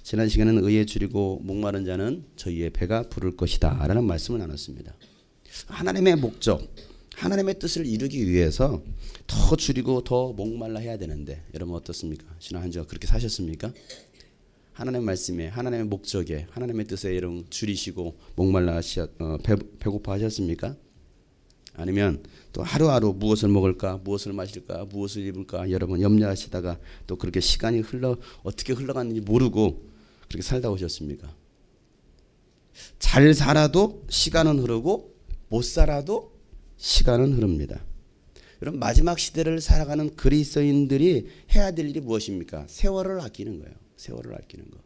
지난 시간에는 의에 줄이고 목마른 자는 저희의 배가 부를 것이다 라는 말씀을 나눴습니다. 하나님의 목적, 하나님의 뜻을 이루기 위해서 더 줄이고 더 목말라 해야 되는데 여러분 어떻습니까? 지난 한 주가 그렇게 사셨습니까? 하나님의 말씀에, 하나님의 목적에, 하나님의 뜻에 여러분 줄이시고 목말라 배고파 하셨습니까? 아니면 또 하루하루 무엇을 먹을까, 무엇을 마실까, 무엇을 입을까 여러분 염려하시다가 또 그렇게 시간이 어떻게 흘러갔는지 모르고 그렇게 살다 오셨습니까? 잘 살아도 시간은 흐르고 못 살아도 시간은 흐릅니다. 여러분 마지막 시대를 살아가는 그리스도인들이 해야 될 일이 무엇입니까? 세월을 아끼는 거예요. 세월을 아끼는 거.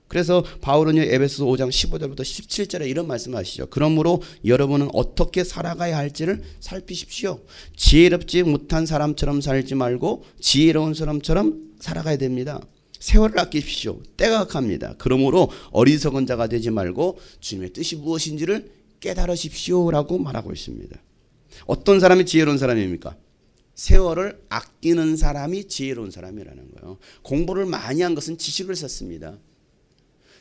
그래서 바울은요 에베소서 5장 15절부터 17절에 이런 말씀하시죠. 그러므로 여러분은 어떻게 살아가야 할지를 살피십시오. 지혜롭지 못한 사람처럼 살지 말고 지혜로운 사람처럼 살아가야 됩니다. 세월을 아끼십시오. 때가 각합니다. 그러므로 어리석은 자가 되지 말고 주님의 뜻이 무엇인지를 깨달으십시오라고 말하고 있습니다. 어떤 사람이 지혜로운 사람입니까? 세월을 아끼는 사람이 지혜로운 사람이라는 거예요. 공부를 많이 한 것은 지식을 썼습니다.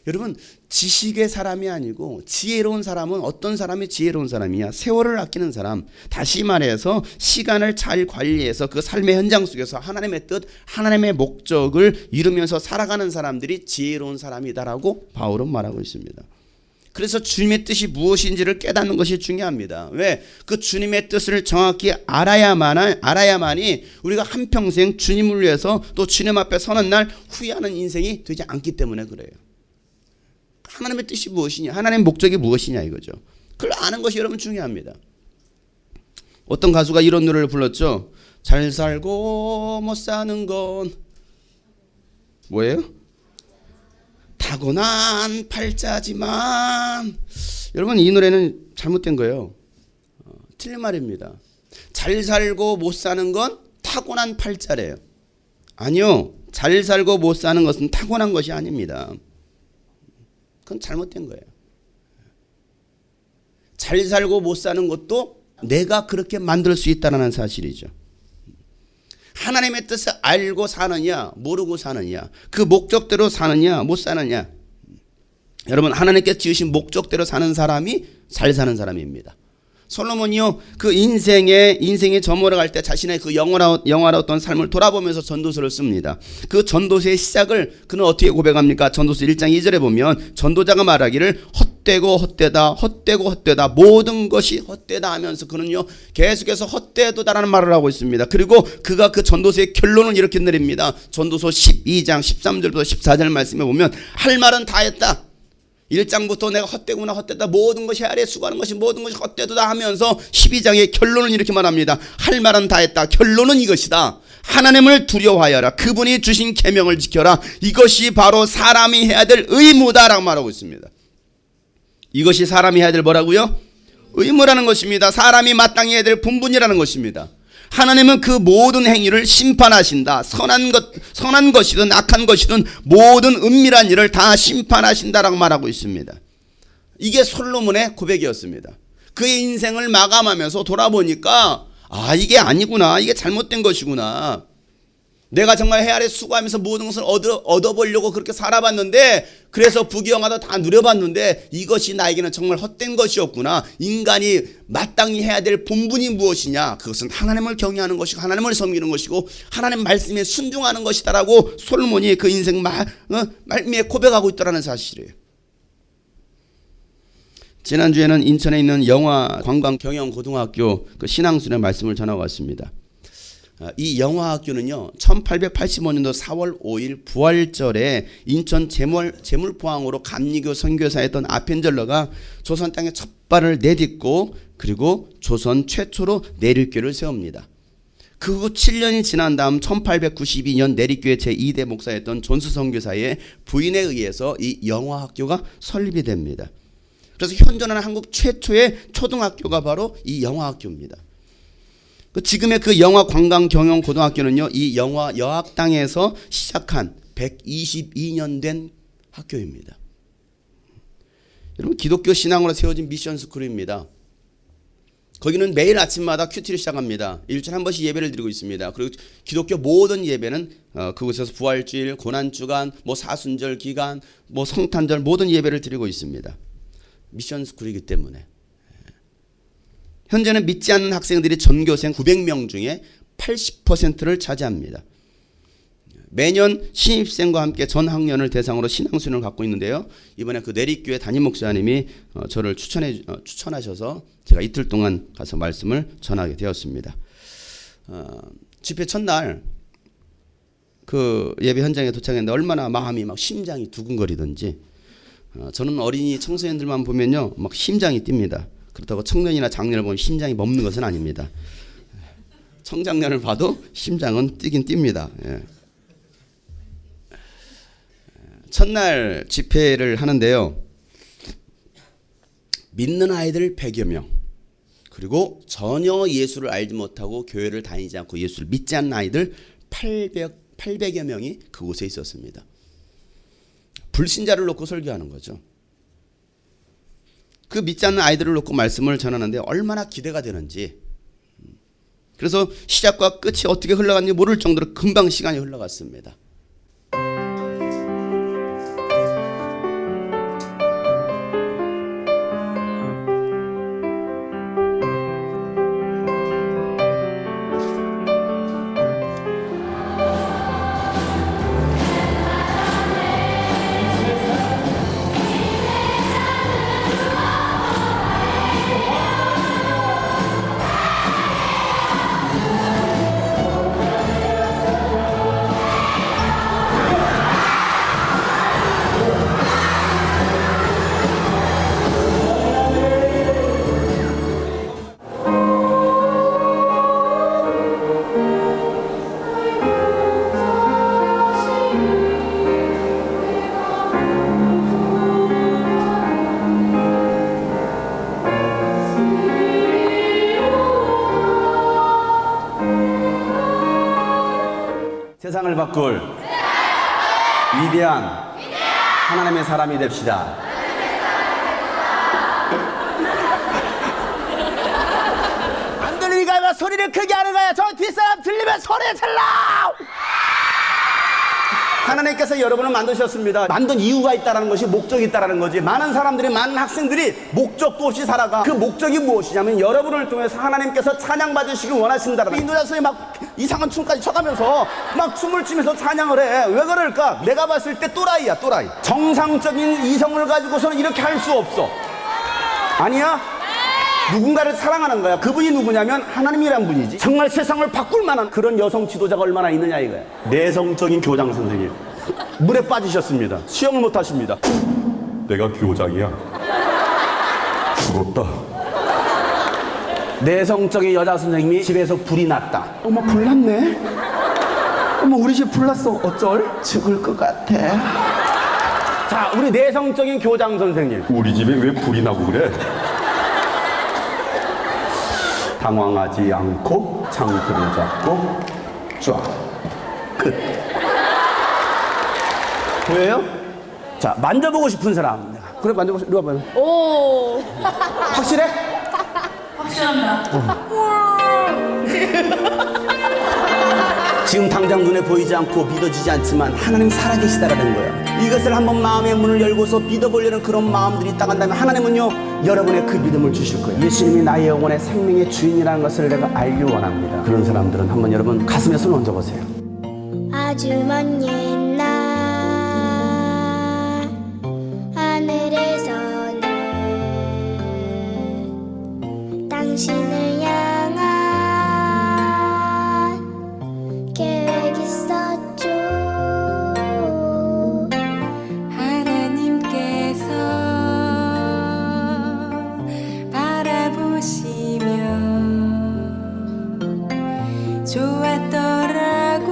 여러분 지식의 사람이 아니고 지혜로운 사람은 어떤 사람이 지혜로운 사람이냐? 세월을 아끼는 사람. 다시 말해서 시간을 잘 관리해서 그 삶의 현장 속에서 하나님의 뜻, 하나님의 목적을 이루면서 살아가는 사람들이 지혜로운 사람이다라고 바울은 말하고 있습니다. 그래서 주님의 뜻이 무엇인지를 깨닫는 것이 중요합니다. 왜? 그 주님의 뜻을 정확히 알아야만이 우리가 한평생 주님을 위해서 또 주님 앞에 서는 날 후회하는 인생이 되지 않기 때문에 그래요. 하나님의 뜻이 무엇이냐, 하나님의 목적이 무엇이냐 이거죠. 그걸 아는 것이 여러분 중요합니다. 어떤 가수가 이런 노래를 불렀죠. 잘 살고 못 사는 건 뭐예요? 타고난 팔자지만. 여러분 이 노래는 잘못된 거예요. 틀린 말입니다. 잘 살고 못 사는 건 타고난 팔자래요. 아니요, 잘 살고 못 사는 것은 타고난 것이 아닙니다. 그건 잘못된 거예요. 잘 살고 못 사는 것도 내가 그렇게 만들 수 있다는 사실이죠. 하나님의 뜻을 알고 사느냐 모르고 사느냐, 그 목적대로 사느냐 못 사느냐. 여러분 하나님께서 지으신 목적대로 사는 사람이 잘 사는 사람입니다. 솔로몬이요 그 인생에 저물어갈 때 자신의 그 영화로웠던 삶을 돌아보면서 전도서를 씁니다. 그 전도서의 시작을 그는 어떻게 고백합니까? 전도서 1장 2절에 보면 전도자가 말하기를 헛되고 헛되다 모든 것이 헛되다 하면서 그는요 계속해서 헛되도다라는 말을 하고 있습니다. 그리고 그가 그 전도서의 결론을 이렇게 내립니다. 전도서 12장 13절부터 14절 말씀에 보면 할 말은 다 했다. 1장부터 내가 헛되다 모든 것이 아래 수고하는 것이 모든 것이 헛되도다 하면서 12장의 결론을 이렇게 말합니다. 할 말은 다 했다. 결론은 이것이다. 하나님을 두려워하여라. 그분이 주신 계명을 지켜라. 이것이 바로 사람이 해야 될 의무다라고 말하고 있습니다. 이것이 사람이 해야 될 뭐라고요? 의무라는 것입니다. 사람이 마땅히 해야 될 본분이라는 것입니다. 하나님은 그 모든 행위를 심판하신다. 선한 것이든 악한 것이든 모든 은밀한 일을 다 심판하신다라고 말하고 있습니다. 이게 솔로몬의 고백이었습니다. 그의 인생을 마감하면서 돌아보니까 이게 아니구나. 이게 잘못된 것이구나. 내가 정말 해 아래 수고하면서 모든 것을 얻어보려고 그렇게 살아봤는데, 그래서 부귀영화도 다 누려봤는데 이것이 나에게는 정말 헛된 것이었구나. 인간이 마땅히 해야 될 본분이 무엇이냐? 그것은 하나님을 경외하는 것이고 하나님을 섬기는 것이고 하나님 말씀에 순종하는 것이다라고 솔로몬이 그 인생 말미에 고백하고 있다는 사실이에요. 지난주에는 인천에 있는 영화관광경영고등학교 그 신앙순회 말씀을 전하고 왔습니다. 이 영화학교는요 1885년도 4월 5일 부활절에 인천 제물포항으로 감리교 선교사였던 아펜젤러가 조선 땅에 첫 발을 내딛고 그리고 조선 최초로 내립교를 세웁니다. 그 후 7년이 지난 다음 1892년 내립교회 제2대 목사였던 존스 선교사의 부인에 의해서 이 영화학교가 설립이 됩니다. 그래서 현존하는 한국 최초의 초등학교가 바로 이 영화학교입니다. 지금의 그 영화관광경영고등학교는요 이 영화 여학당에서 시작한 122년 된 학교입니다. 여러분 기독교 신앙으로 세워진 미션 스쿨입니다. 거기는 매일 아침마다 큐티를 시작합니다. 일주일에 한 번씩 예배를 드리고 있습니다. 그리고 기독교 모든 예배는 그곳에서 부활주일, 고난주간, 뭐 사순절 기간, 뭐 성탄절 모든 예배를 드리고 있습니다. 미션 스쿨이기 때문에. 현재는 믿지 않는 학생들이 전교생 900명 중에 80%를 차지합니다. 매년 신입생과 함께 전 학년을 대상으로 신앙수련을 갖고 있는데요. 이번에 그 내립교회 담임 목사님이 저를 추천하셔서 제가 이틀 동안 가서 말씀을 전하게 되었습니다. 집회 첫날 그 예배 현장에 도착했는데 얼마나 마음이 막 심장이 두근거리던지 저는 어린이 청소년들만 보면요 막 심장이 뜁니다. 그렇다고 청년이나 장년을 보면 심장이 멎는 것은 아닙니다. 청장년을 봐도 심장은 뛰긴 뜁니다. 예. 첫날 집회를 하는데요. 믿는 아이들 100여 명, 그리고 전혀 예수를 알지 못하고 교회를 다니지 않고 예수를 믿지 않는 아이들 800여 명이 그곳에 있었습니다. 불신자를 놓고 설교하는 거죠. 그 믿지 않는 아이들을 놓고 말씀을 전하는데 얼마나 기대가 되는지. 그래서 시작과 끝이 어떻게 흘러갔는지 모를 정도로 금방 시간이 흘러갔습니다. 세상을 바꿀 위대한 하나님의 사람이 됩시다. 안 들리니까 소리를 크게 하는 거야. 저 뒷사람 들리면 소리 질러. 하나님께서 여러분을 만드셨습니다. 만든 이유가 있다는 것이 목적이 있다는 거지. 많은 사람들이, 많은 학생들이 목적도 없이 살아가. 그 목적이 무엇이냐면 여러분을 통해서 하나님께서 찬양받으시길 원하신다는. 인도자 선생님이 막 이상한 춤까지 춰가면서 막 춤을 추면서 찬양을 해. 왜 그럴까? 내가 봤을 때 또라이야, 또라이. 정상적인 이성을 가지고서는 이렇게 할 수 없어. 아니야? 누군가를 사랑하는 거야. 그분이 누구냐면 하나님이란 분이지. 정말 세상을 바꿀 만한 그런 여성 지도자가 얼마나 있느냐 이거야. 내성적인 교장 선생님 물에 빠지셨습니다. 수영을 못 하십니다. 내가 교장이야. 죽었다. 내성적인 여자 선생님이 집에서 불이 났다. 어머 불 났네. 어머 우리 집 불 났어. 어쩔? 죽을 것 같아. 자 우리 내성적인 교장 선생님. 우리 집에 왜 불이 나고 그래? 당황하지 않고 창수를 잡고 쫙 끝. 보여요? 자 만져보고 싶은 사람. 그래 만져보고 싶. 이리 와봐요. 오. 확실해? 확실합니다. 지금 당장 눈에 보이지 않고 믿어지지 않지만 하나님 살아계시다라는 거야. 이것을 한번 마음의 문을 열고서 믿어보려는 그런 마음들이 있다 간다면 하나님은요 여러분의 그 믿음을 주실 거예요. 예수님이 나의 영혼의 생명의 주인이라는 것을 내가 알기 원합니다. 그런 사람들은 한번 여러분 가슴에 손 얹어보세요. 아주 먼 옛날 하늘에서는 당신을 향한 계획이 있었죠. 하나님께서 바라보시며 좋았더라고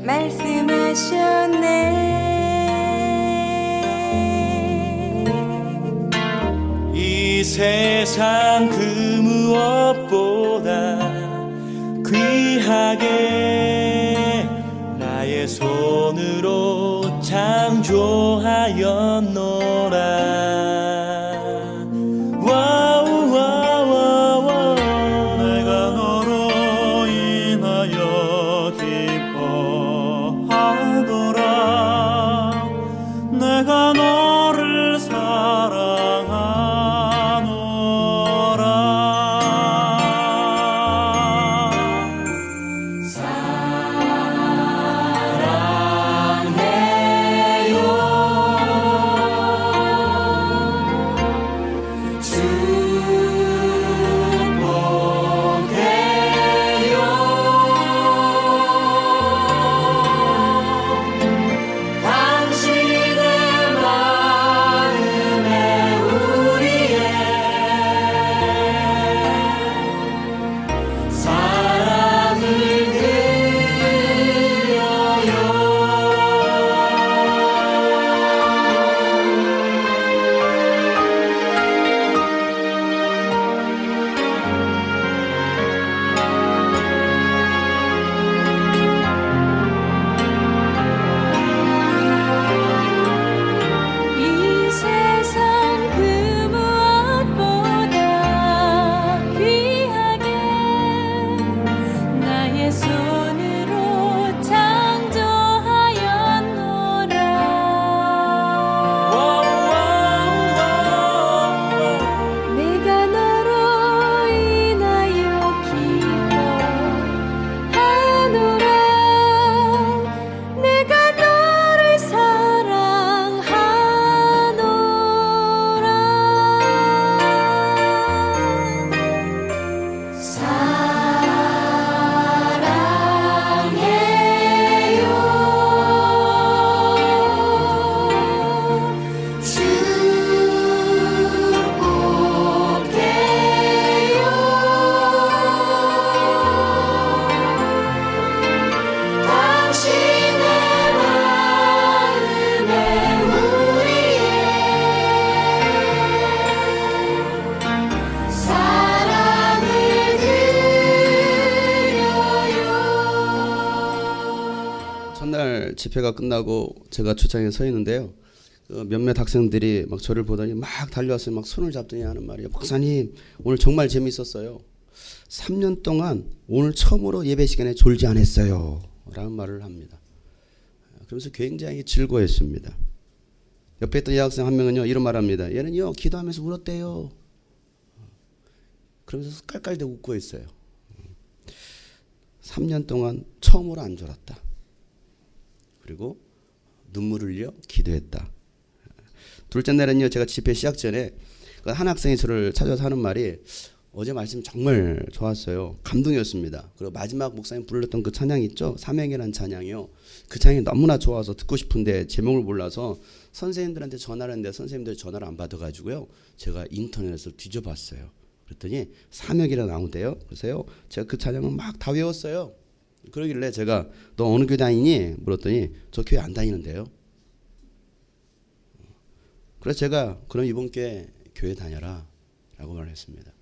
말씀하셨네. 이 세상 그 무엇보다 귀하게 나의 손으로 창조하였노라. 집회가 끝나고 제가 주차장에 서 있는데요. 그 몇몇 학생들이 막 저를 보더니 막 달려와서 막 손을 잡더니 하는 말이에요. 목사님 오늘 정말 재밌었어요. 3년 동안 오늘 처음으로 예배 시간에 졸지 않았어요. 라는 말을 합니다. 그러면서 굉장히 즐거워했습니다. 옆에 있던 여학생 한 명은요 이런 말을 합니다. 얘는요 기도하면서 울었대요. 그러면서 깔깔대고 웃고 있어요. 3년 동안 처음으로 안 졸았다. 그리고 눈물을 흘려 기도했다. 둘째 날은요 제가 집회 시작 전에 한 학생이 저를 찾아서 하는 말이 어제 말씀 정말 좋았어요. 감동이었습니다. 그리고 마지막 목사님 불렀던 그 찬양 있죠? 사명이라는 찬양이요. 그 찬양이 너무나 좋아서 듣고 싶은데 제목을 몰라서 선생님들한테 전화를 했는데 선생님들이 전화를 안 받아가지고요. 제가 인터넷에서 뒤져봤어요. 그랬더니 사명이라 나오대요. 그래서요 제가 그 찬양을 막 다 외웠어요. 그러길래 제가 너 어느 교회 다니니? 물었더니 저 교회 안 다니는데요. 그래서 제가 그럼 이번 교회 다녀라 라고 말했습니다.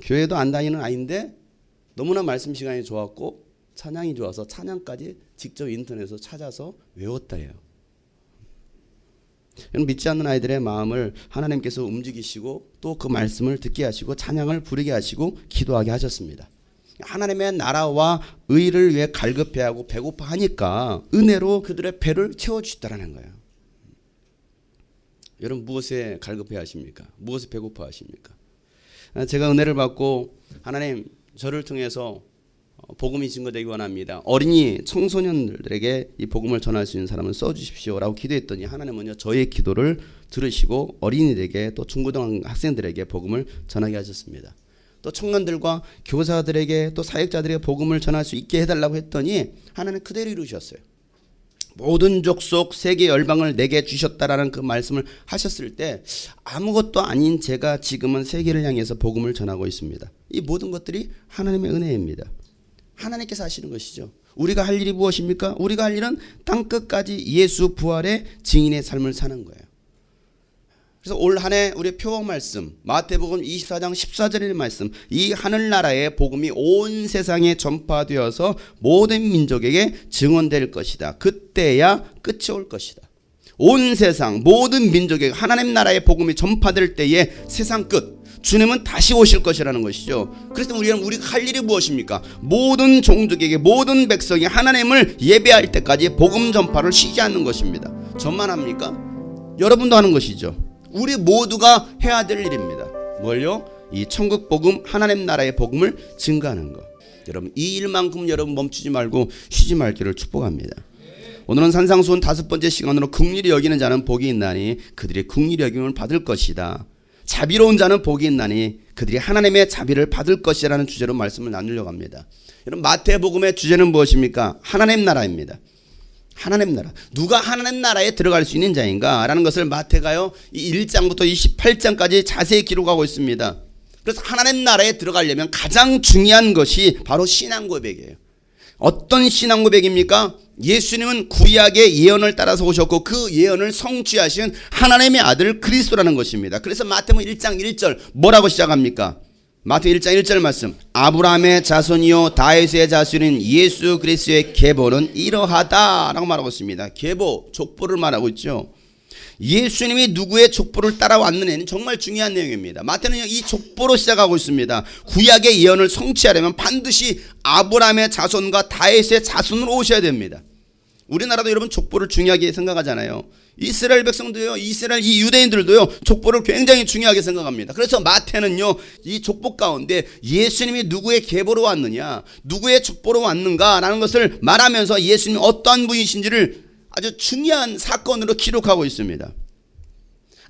교회도 안 다니는 아이인데 너무나 말씀 시간이 좋았고 찬양이 좋아서 찬양까지 직접 인터넷에서 찾아서 외웠다 해요. 믿지 않는 아이들의 마음을 하나님께서 움직이시고 또 그 말씀을 듣게 하시고 찬양을 부르게 하시고 기도하게 하셨습니다. 하나님의 나라와 의를 위해 갈급해하고 배고파하니까 은혜로 그들의 배를 채워주시다라는 거예요. 여러분 무엇에 갈급해하십니까? 무엇에 배고파하십니까? 제가 은혜를 받고 하나님 저를 통해서 복음이 증거되기 원합니다. 어린이 청소년들에게 이 복음을 전할 수 있는 사람을 써주십시오라고 기도했더니 하나님은요 저의 기도를 들으시고 어린이들에게 또 중고등학생들에게 복음을 전하게 하셨습니다. 또 청년들과 교사들에게 또 사역자들에게 복음을 전할 수 있게 해달라고 했더니 하나님 그대로 이루셨어요. 모든 족속 세계 열방을 내게 주셨다라는 그 말씀을 하셨을 때 아무것도 아닌 제가 지금은 세계를 향해서 복음을 전하고 있습니다. 이 모든 것들이 하나님의 은혜입니다. 하나님께서 하시는 것이죠. 우리가 할 일이 무엇입니까? 우리가 할 일은 땅끝까지 예수 부활의 증인의 삶을 사는 거예요. 그래서 올 한 해 우리의 표어 말씀 마태복음 24장 14절의 말씀 이 하늘나라의 복음이 온 세상에 전파되어서 모든 민족에게 증언될 것이다. 그때야 끝이 올 것이다. 온 세상 모든 민족에게 하나님 나라의 복음이 전파될 때에 세상 끝 주님은 다시 오실 것이라는 것이죠. 그래서 우리가 할 일이 무엇입니까? 모든 종족에게 모든 백성이 하나님을 예배할 때까지 복음 전파를 쉬지 않는 것입니다. 저만 합니까? 여러분도 하는 것이죠. 우리 모두가 해야 될 일입니다. 뭘요? 이 천국 복음 하나님 나라의 복음을 증거하는 것. 여러분 이 일만큼 여러분 멈추지 말고 쉬지 말기를 축복합니다. 오늘은 산상수훈 5번째 시간으로 긍휼히 여기는 자는 복이 있나니 그들이 긍휼히 여김을 받을 것이다. 자비로운 자는 복이 있나니 그들이 하나님의 자비를 받을 것이라는 주제로 말씀을 나누려고 합니다. 여러분 마태복음의 주제는 무엇입니까? 하나님 나라입니다. 하나님 나라. 누가 하나님 나라에 들어갈 수 있는 자인가? 라는 것을 마태가요 1장부터 28장까지 자세히 기록하고 있습니다. 그래서 하나님 나라에 들어가려면 가장 중요한 것이 바로 신앙 고백이에요. 어떤 신앙 고백입니까? 예수님은 구약의 예언을 따라서 오셨고 그 예언을 성취하신 하나님의 아들 그리스도라는 것입니다. 그래서 마태복음 1장 1절 뭐라고 시작합니까? 마태복음 1장 1절 말씀 아브라함의 자손이요 다윗의 자손인 예수 그리스도의 계보는 이러하다 라고 말하고 있습니다. 계보, 족보를 말하고 있죠. 예수님이 누구의 족보를 따라왔느냐는 정말 중요한 내용입니다. 마태는 이 족보로 시작하고 있습니다. 구약의 예언을 성취하려면 반드시 아브라함의 자손과 다윗의 자손으로 오셔야 됩니다. 우리나라도 여러분 족보를 중요하게 생각하잖아요. 이스라엘 백성도요, 이스라엘 이 유대인들도요 족보를 굉장히 중요하게 생각합니다. 그래서 마태는요 이 족보 가운데 예수님이 누구의 계보로 왔느냐, 누구의 족보로 왔는가라는 것을 말하면서 예수님이 어떠한 분이신지를 아주 중요한 사건으로 기록하고 있습니다.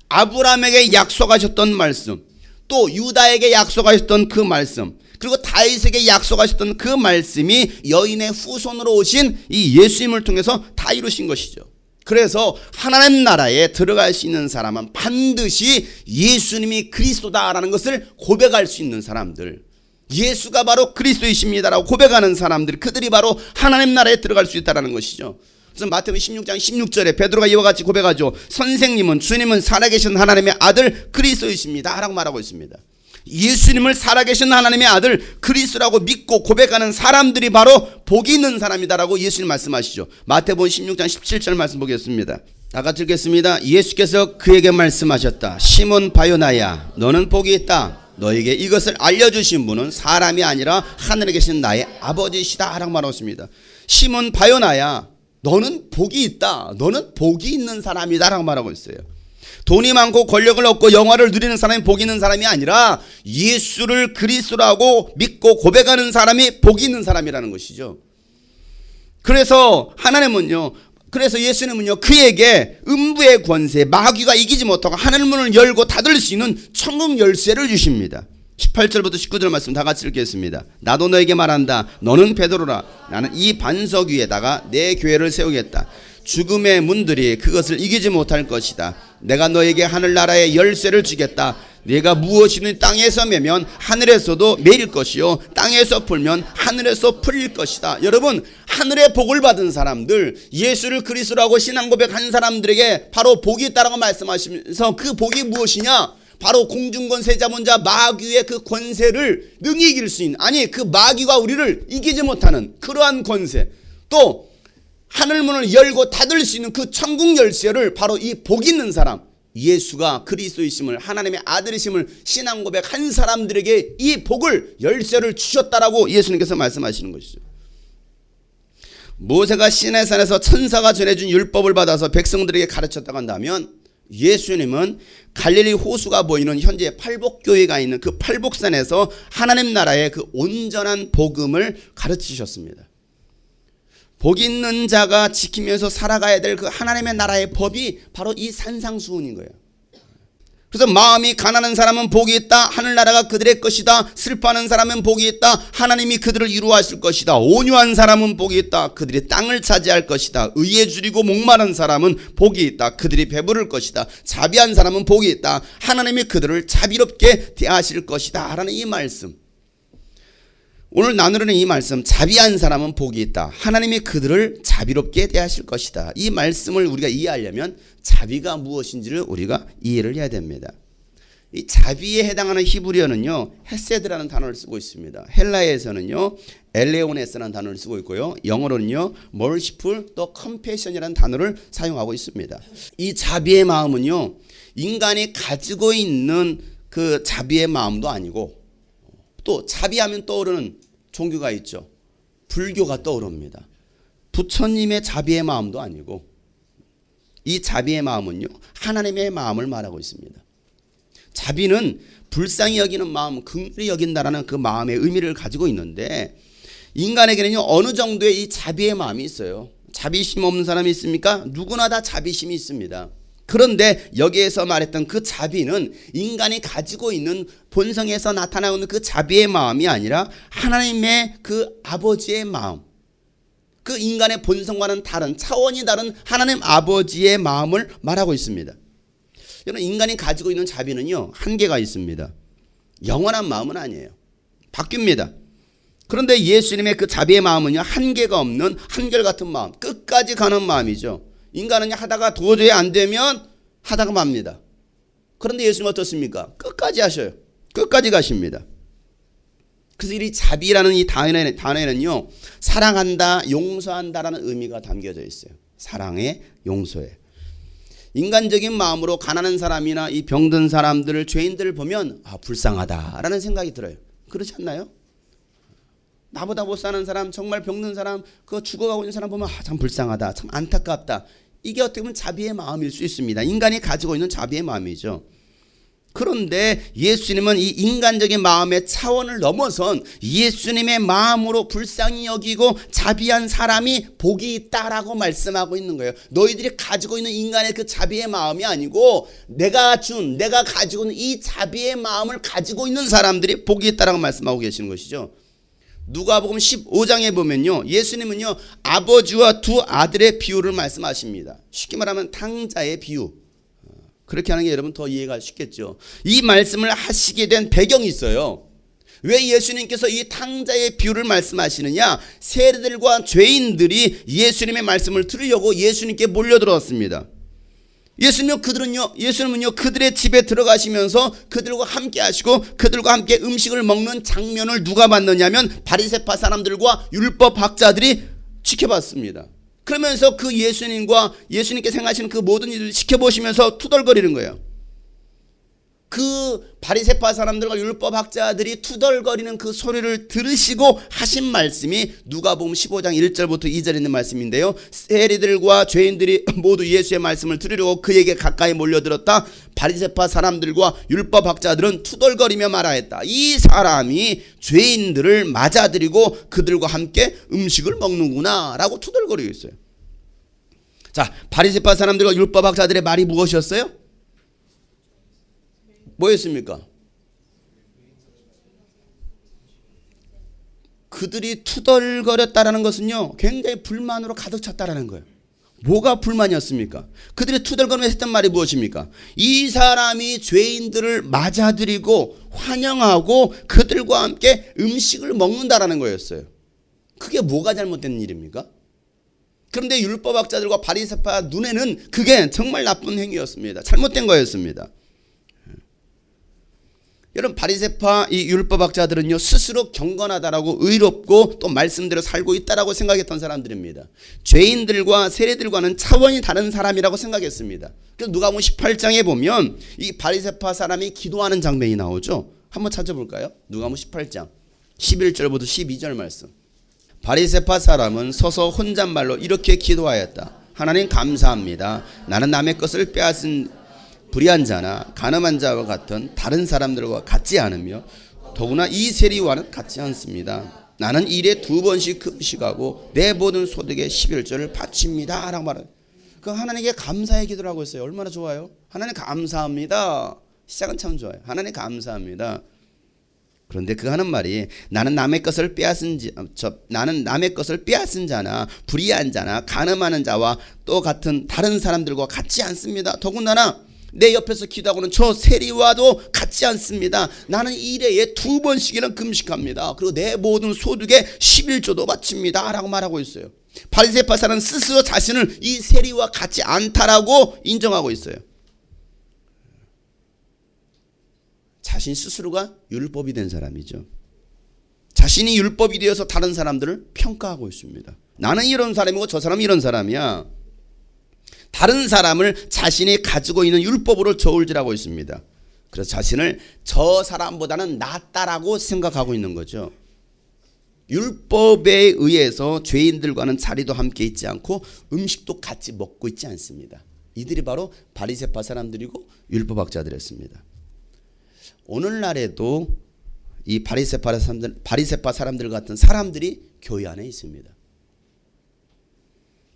아브라함에게 약속하셨던 말씀, 또 유다에게 약속하셨던 그 말씀, 그리고 다윗에게 약속하셨던 그 말씀이 여인의 후손으로 오신 이 예수님을 통해서 다 이루신 것이죠. 그래서 하나님 나라에 들어갈 수 있는 사람은 반드시 예수님이 그리스도다라는 것을 고백할 수 있는 사람들, 예수가 바로 그리스도이십니다라고 고백하는 사람들, 그들이 바로 하나님 나라에 들어갈 수 있다는 것이죠. 그래서 마태복음 16장 16절에 베드로가 이와 같이 고백하죠. 선생님은, 주님은 살아계신 하나님의 아들 그리스도이십니다 라고 말하고 있습니다. 예수님을 살아계신 하나님의 아들 그리스도라고 믿고 고백하는 사람들이 바로 복이 있는 사람이다라고 예수님 말씀하시죠. 마태복음 16장 17절 말씀 보겠습니다. 다 같이 읽겠습니다. 예수께서 그에게 말씀하셨다. 시몬 바요나야, 너는 복이 있다. 너에게 이것을 알려주신 분은 사람이 아니라 하늘에 계신 나의 아버지시다 라고 말했습니다. 시몬 바요나야, 너는 복이 있다. 너는 복이 있는 사람이다 라고 말하고 있어요. 돈이 많고 권력을 얻고 영화를 누리는 사람이 복이 있는 사람이 아니라 예수를 그리스도라고 믿고 고백하는 사람이 복이 있는 사람이라는 것이죠. 그래서 예수님은요 그에게 음부의 권세, 마귀가 이기지 못하고 하늘 문을 열고 닫을 수 있는 천국 열쇠를 주십니다. 18절부터 19절 말씀 다 같이 읽겠습니다. 나도 너에게 말한다. 너는 베드로라. 나는 이 반석 위에다가 내 교회를 세우겠다. 죽음의 문들이 그것을 이기지 못할 것이다. 내가 너에게 하늘나라의 열쇠를 주겠다. 네가 무엇이든 땅에서 매면 하늘에서도 매일 것이요 땅에서 풀면 하늘에서 풀릴 것이다. 여러분, 하늘의 복을 받은 사람들, 예수를 그리스도라고 신앙 고백한 사람들에게 바로 복이 있다라고 말씀하시면서 그 복이 무엇이냐? 바로 공중권세 잡은 자 마귀의 그 권세를 능히 이길 수 있는, 아니 그 마귀가 우리를 이기지 못하는 그러한 권세, 또 하늘문을 열고 닫을 수 있는 그 천국 열쇠를 바로 이 복 있는 사람, 예수가 그리스도이심을, 하나님의 아들이심을 신앙 고백한 사람들에게 이 복을, 열쇠를 주셨다라고 예수님께서 말씀하시는 것이죠. 모세가 시내산에서 천사가 전해준 율법을 받아서 백성들에게 가르쳤다고 한다면, 예수님은 갈릴리 호수가 보이는 현재 팔복교회가 있는 그 팔복산에서 하나님 나라의 그 온전한 복음을 가르치셨습니다. 복 있는 자가 지키면서 살아가야 될 그 하나님의 나라의 법이 바로 이 산상수훈인 거예요. 그래서 마음이 가난한 사람은 복이 있다. 하늘나라가 그들의 것이다. 슬퍼하는 사람은 복이 있다. 하나님이 그들을 이루하실 것이다. 온유한 사람은 복이 있다. 그들이 땅을 차지할 것이다. 의에 줄이고 목마른 사람은 복이 있다. 그들이 배부를 것이다. 자비한 사람은 복이 있다. 하나님이 그들을 자비롭게 대하실 것이다 라는 이 말씀, 오늘 나누려는 이 말씀, 자비한 사람은 복이 있다. 하나님이 그들을 자비롭게 대하실 것이다. 이 말씀을 우리가 이해하려면 자비가 무엇인지를 우리가 이해를 해야 됩니다. 이 자비에 해당하는 히브리어는요, 헤세드라는 단어를 쓰고 있습니다. 헬라에서는요, 엘레오네스라는 단어를 쓰고 있고요. 영어로는요, 멀시풀 또 컴패션이라는 단어를 사용하고 있습니다. 이 자비의 마음은요, 인간이 가지고 있는 그 자비의 마음도 아니고, 또 자비하면 떠오르는 종교가 있죠. 불교가 떠오릅니다. 부처님의 자비의 마음도 아니고, 이 자비의 마음은요, 하나님의 마음을 말하고 있습니다. 자비는 불쌍히 여기는 마음, 긍휼히 여긴다라는 그 마음의 의미를 가지고 있는데, 인간에게는요 어느 정도의 이 자비의 마음이 있어요. 자비심 없는 사람이 있습니까? 누구나 다 자비심이 있습니다. 그런데 여기에서 말했던 그 자비는 인간이 가지고 있는 본성에서 나타나는 그 자비의 마음이 아니라 하나님의 그 아버지의 마음, 그 인간의 본성과는 다른, 차원이 다른 하나님 아버지의 마음을 말하고 있습니다. 여러분, 인간이 가지고 있는 자비는요 한계가 있습니다. 영원한 마음은 아니에요. 바뀝니다. 그런데 예수님의 그 자비의 마음은요 한계가 없는 한결같은 마음, 끝까지 가는 마음이죠. 인간은 하다가 도저히 안 되면 하다가 맙니다. 그런데 예수님은 어떻습니까? 끝까지 하셔요. 끝까지 가십니다. 그래서 이 자비라는 이 단어에는요 사랑한다, 용서한다라는 의미가 담겨져 있어요. 사랑에, 용서에. 인간적인 마음으로 가난한 사람이나 이 병든 사람들을, 죄인들을 보면 불쌍하다라는 생각이 들어요. 그렇지 않나요? 나보다 못 사는 사람, 정말 병든 사람, 그거 죽어가고 있는 사람 보면 참 불쌍하다, 참 안타깝다. 이게 어떻게 보면 자비의 마음일 수 있습니다. 인간이 가지고 있는 자비의 마음이죠. 그런데 예수님은 이 인간적인 마음의 차원을 넘어선 예수님의 마음으로 불쌍히 여기고 자비한 사람이 복이 있다라고 말씀하고 있는 거예요. 너희들이 가지고 있는 인간의 그 자비의 마음이 아니고 내가 가지고 있는 이 자비의 마음을 가지고 있는 사람들이 복이 있다라고 말씀하고 계시는 것이죠. 누가복음 15장에 보면요, 예수님은요 아버지와 두 아들의 비유를 말씀하십니다. 쉽게 말하면 탕자의 비유. 그렇게 하는 게 여러분 더 이해가 쉽겠죠. 이 말씀을 하시게 된 배경이 있어요. 왜 예수님께서 이 탕자의 비유를 말씀하시느냐? 세리들과 죄인들이 예수님의 말씀을 들으려고 예수님께 몰려들었습니다. 예수님은요 그들의 집에 들어가시면서 그들과 함께 하시고 그들과 함께 음식을 먹는 장면을 누가 봤느냐면 바리새파 사람들과 율법학자들이 지켜봤습니다. 그러면서 그 예수님께 행하시는 그 모든 일을 지켜보시면서 투덜거리는 거예요. 그 바리새파 사람들과 율법학자들이 투덜거리는 그 소리를 들으시고 하신 말씀이 누가복음 15장 1절부터 2절에 있는 말씀인데요. 세리들과 죄인들이 모두 예수의 말씀을 들으려고 그에게 가까이 몰려들었다. 바리새파 사람들과 율법학자들은 투덜거리며 말하였다. 이 사람이 죄인들을 맞아들이고 그들과 함께 음식을 먹는구나 라고 투덜거리고 있어요. 자, 바리새파 사람들과 율법학자들의 말이 무엇이었어요? 뭐였습니까? 그들이 투덜거렸다라는 것은요 굉장히 불만으로 가득 찼다라는 거예요. 뭐가 불만이었습니까? 그들이 투덜거리면서 했던 말이 무엇입니까? 이 사람이 죄인들을 맞아들이고 환영하고 그들과 함께 음식을 먹는다라는 거였어요. 그게 뭐가 잘못된 일입니까? 그런데 율법학자들과 바리새파 눈에는 그게 정말 나쁜 행위였습니다. 잘못된 거였습니다. 여러분, 바리새파 이 율법학자들은요 스스로 경건하다라고 의롭고 또 말씀대로 살고 있다라고 생각했던 사람들입니다. 죄인들과 세리들과는 차원이 다른 사람이라고 생각했습니다. 그래서 누가복음 18장에 보면 이 바리새파 사람이 기도하는 장면이 나오죠. 한번 찾아볼까요? 누가복음 18장 11절부터 12절 말씀. 바리새파 사람은 서서 혼잣말로 이렇게 기도하였다. 하나님 감사합니다. 나는 남의 것을 빼앗은 불의한 자나 간음한 자와 같은 다른 사람들과 같지 않으며 더구나 이 세리와는 같지 않습니다. 나는 일에 2번씩 금식하고 내 모든 소득의 11조를 바칩니다 라고 말해요. 그 하나님께 감사의 기도를 하고 있어요. 얼마나 좋아요? 하나님 감사합니다. 시작은 참 좋아요. 하나님 감사합니다. 그런데 그 하는 말이 나는 남의 것을 빼앗은 자나 불의한 자나 간음하는 자와 또 같은 다른 사람들과 같지 않습니다. 더군다나 내 옆에서 기도하고는 저 세리와도 같지 않습니다. 나는 일회에 2번씩이나 금식합니다. 그리고 내 모든 소득의 11조도 바칩니다 라고 말하고 있어요. 바리새파 사람은 스스로 자신을 이 세리와 같지 않다라고 인정하고 있어요. 자신 스스로가 율법이 된 사람이죠. 자신이 율법이 되어서 다른 사람들을 평가하고 있습니다. 나는 이런 사람이고 저 사람은 이런 사람이야. 다른 사람을 자신이 가지고 있는 율법으로 저울질하고 있습니다. 그래서 자신을 저 사람보다는 낫다라고 생각하고 있는 거죠. 율법에 의해서 죄인들과는 자리도 함께 있지 않고 음식도 같이 먹고 있지 않습니다. 이들이 바로 바리새파 사람들이고 율법학자들이었습니다. 오늘날에도 이 바리새파 사람들 같은 사람들이 교회 안에 있습니다.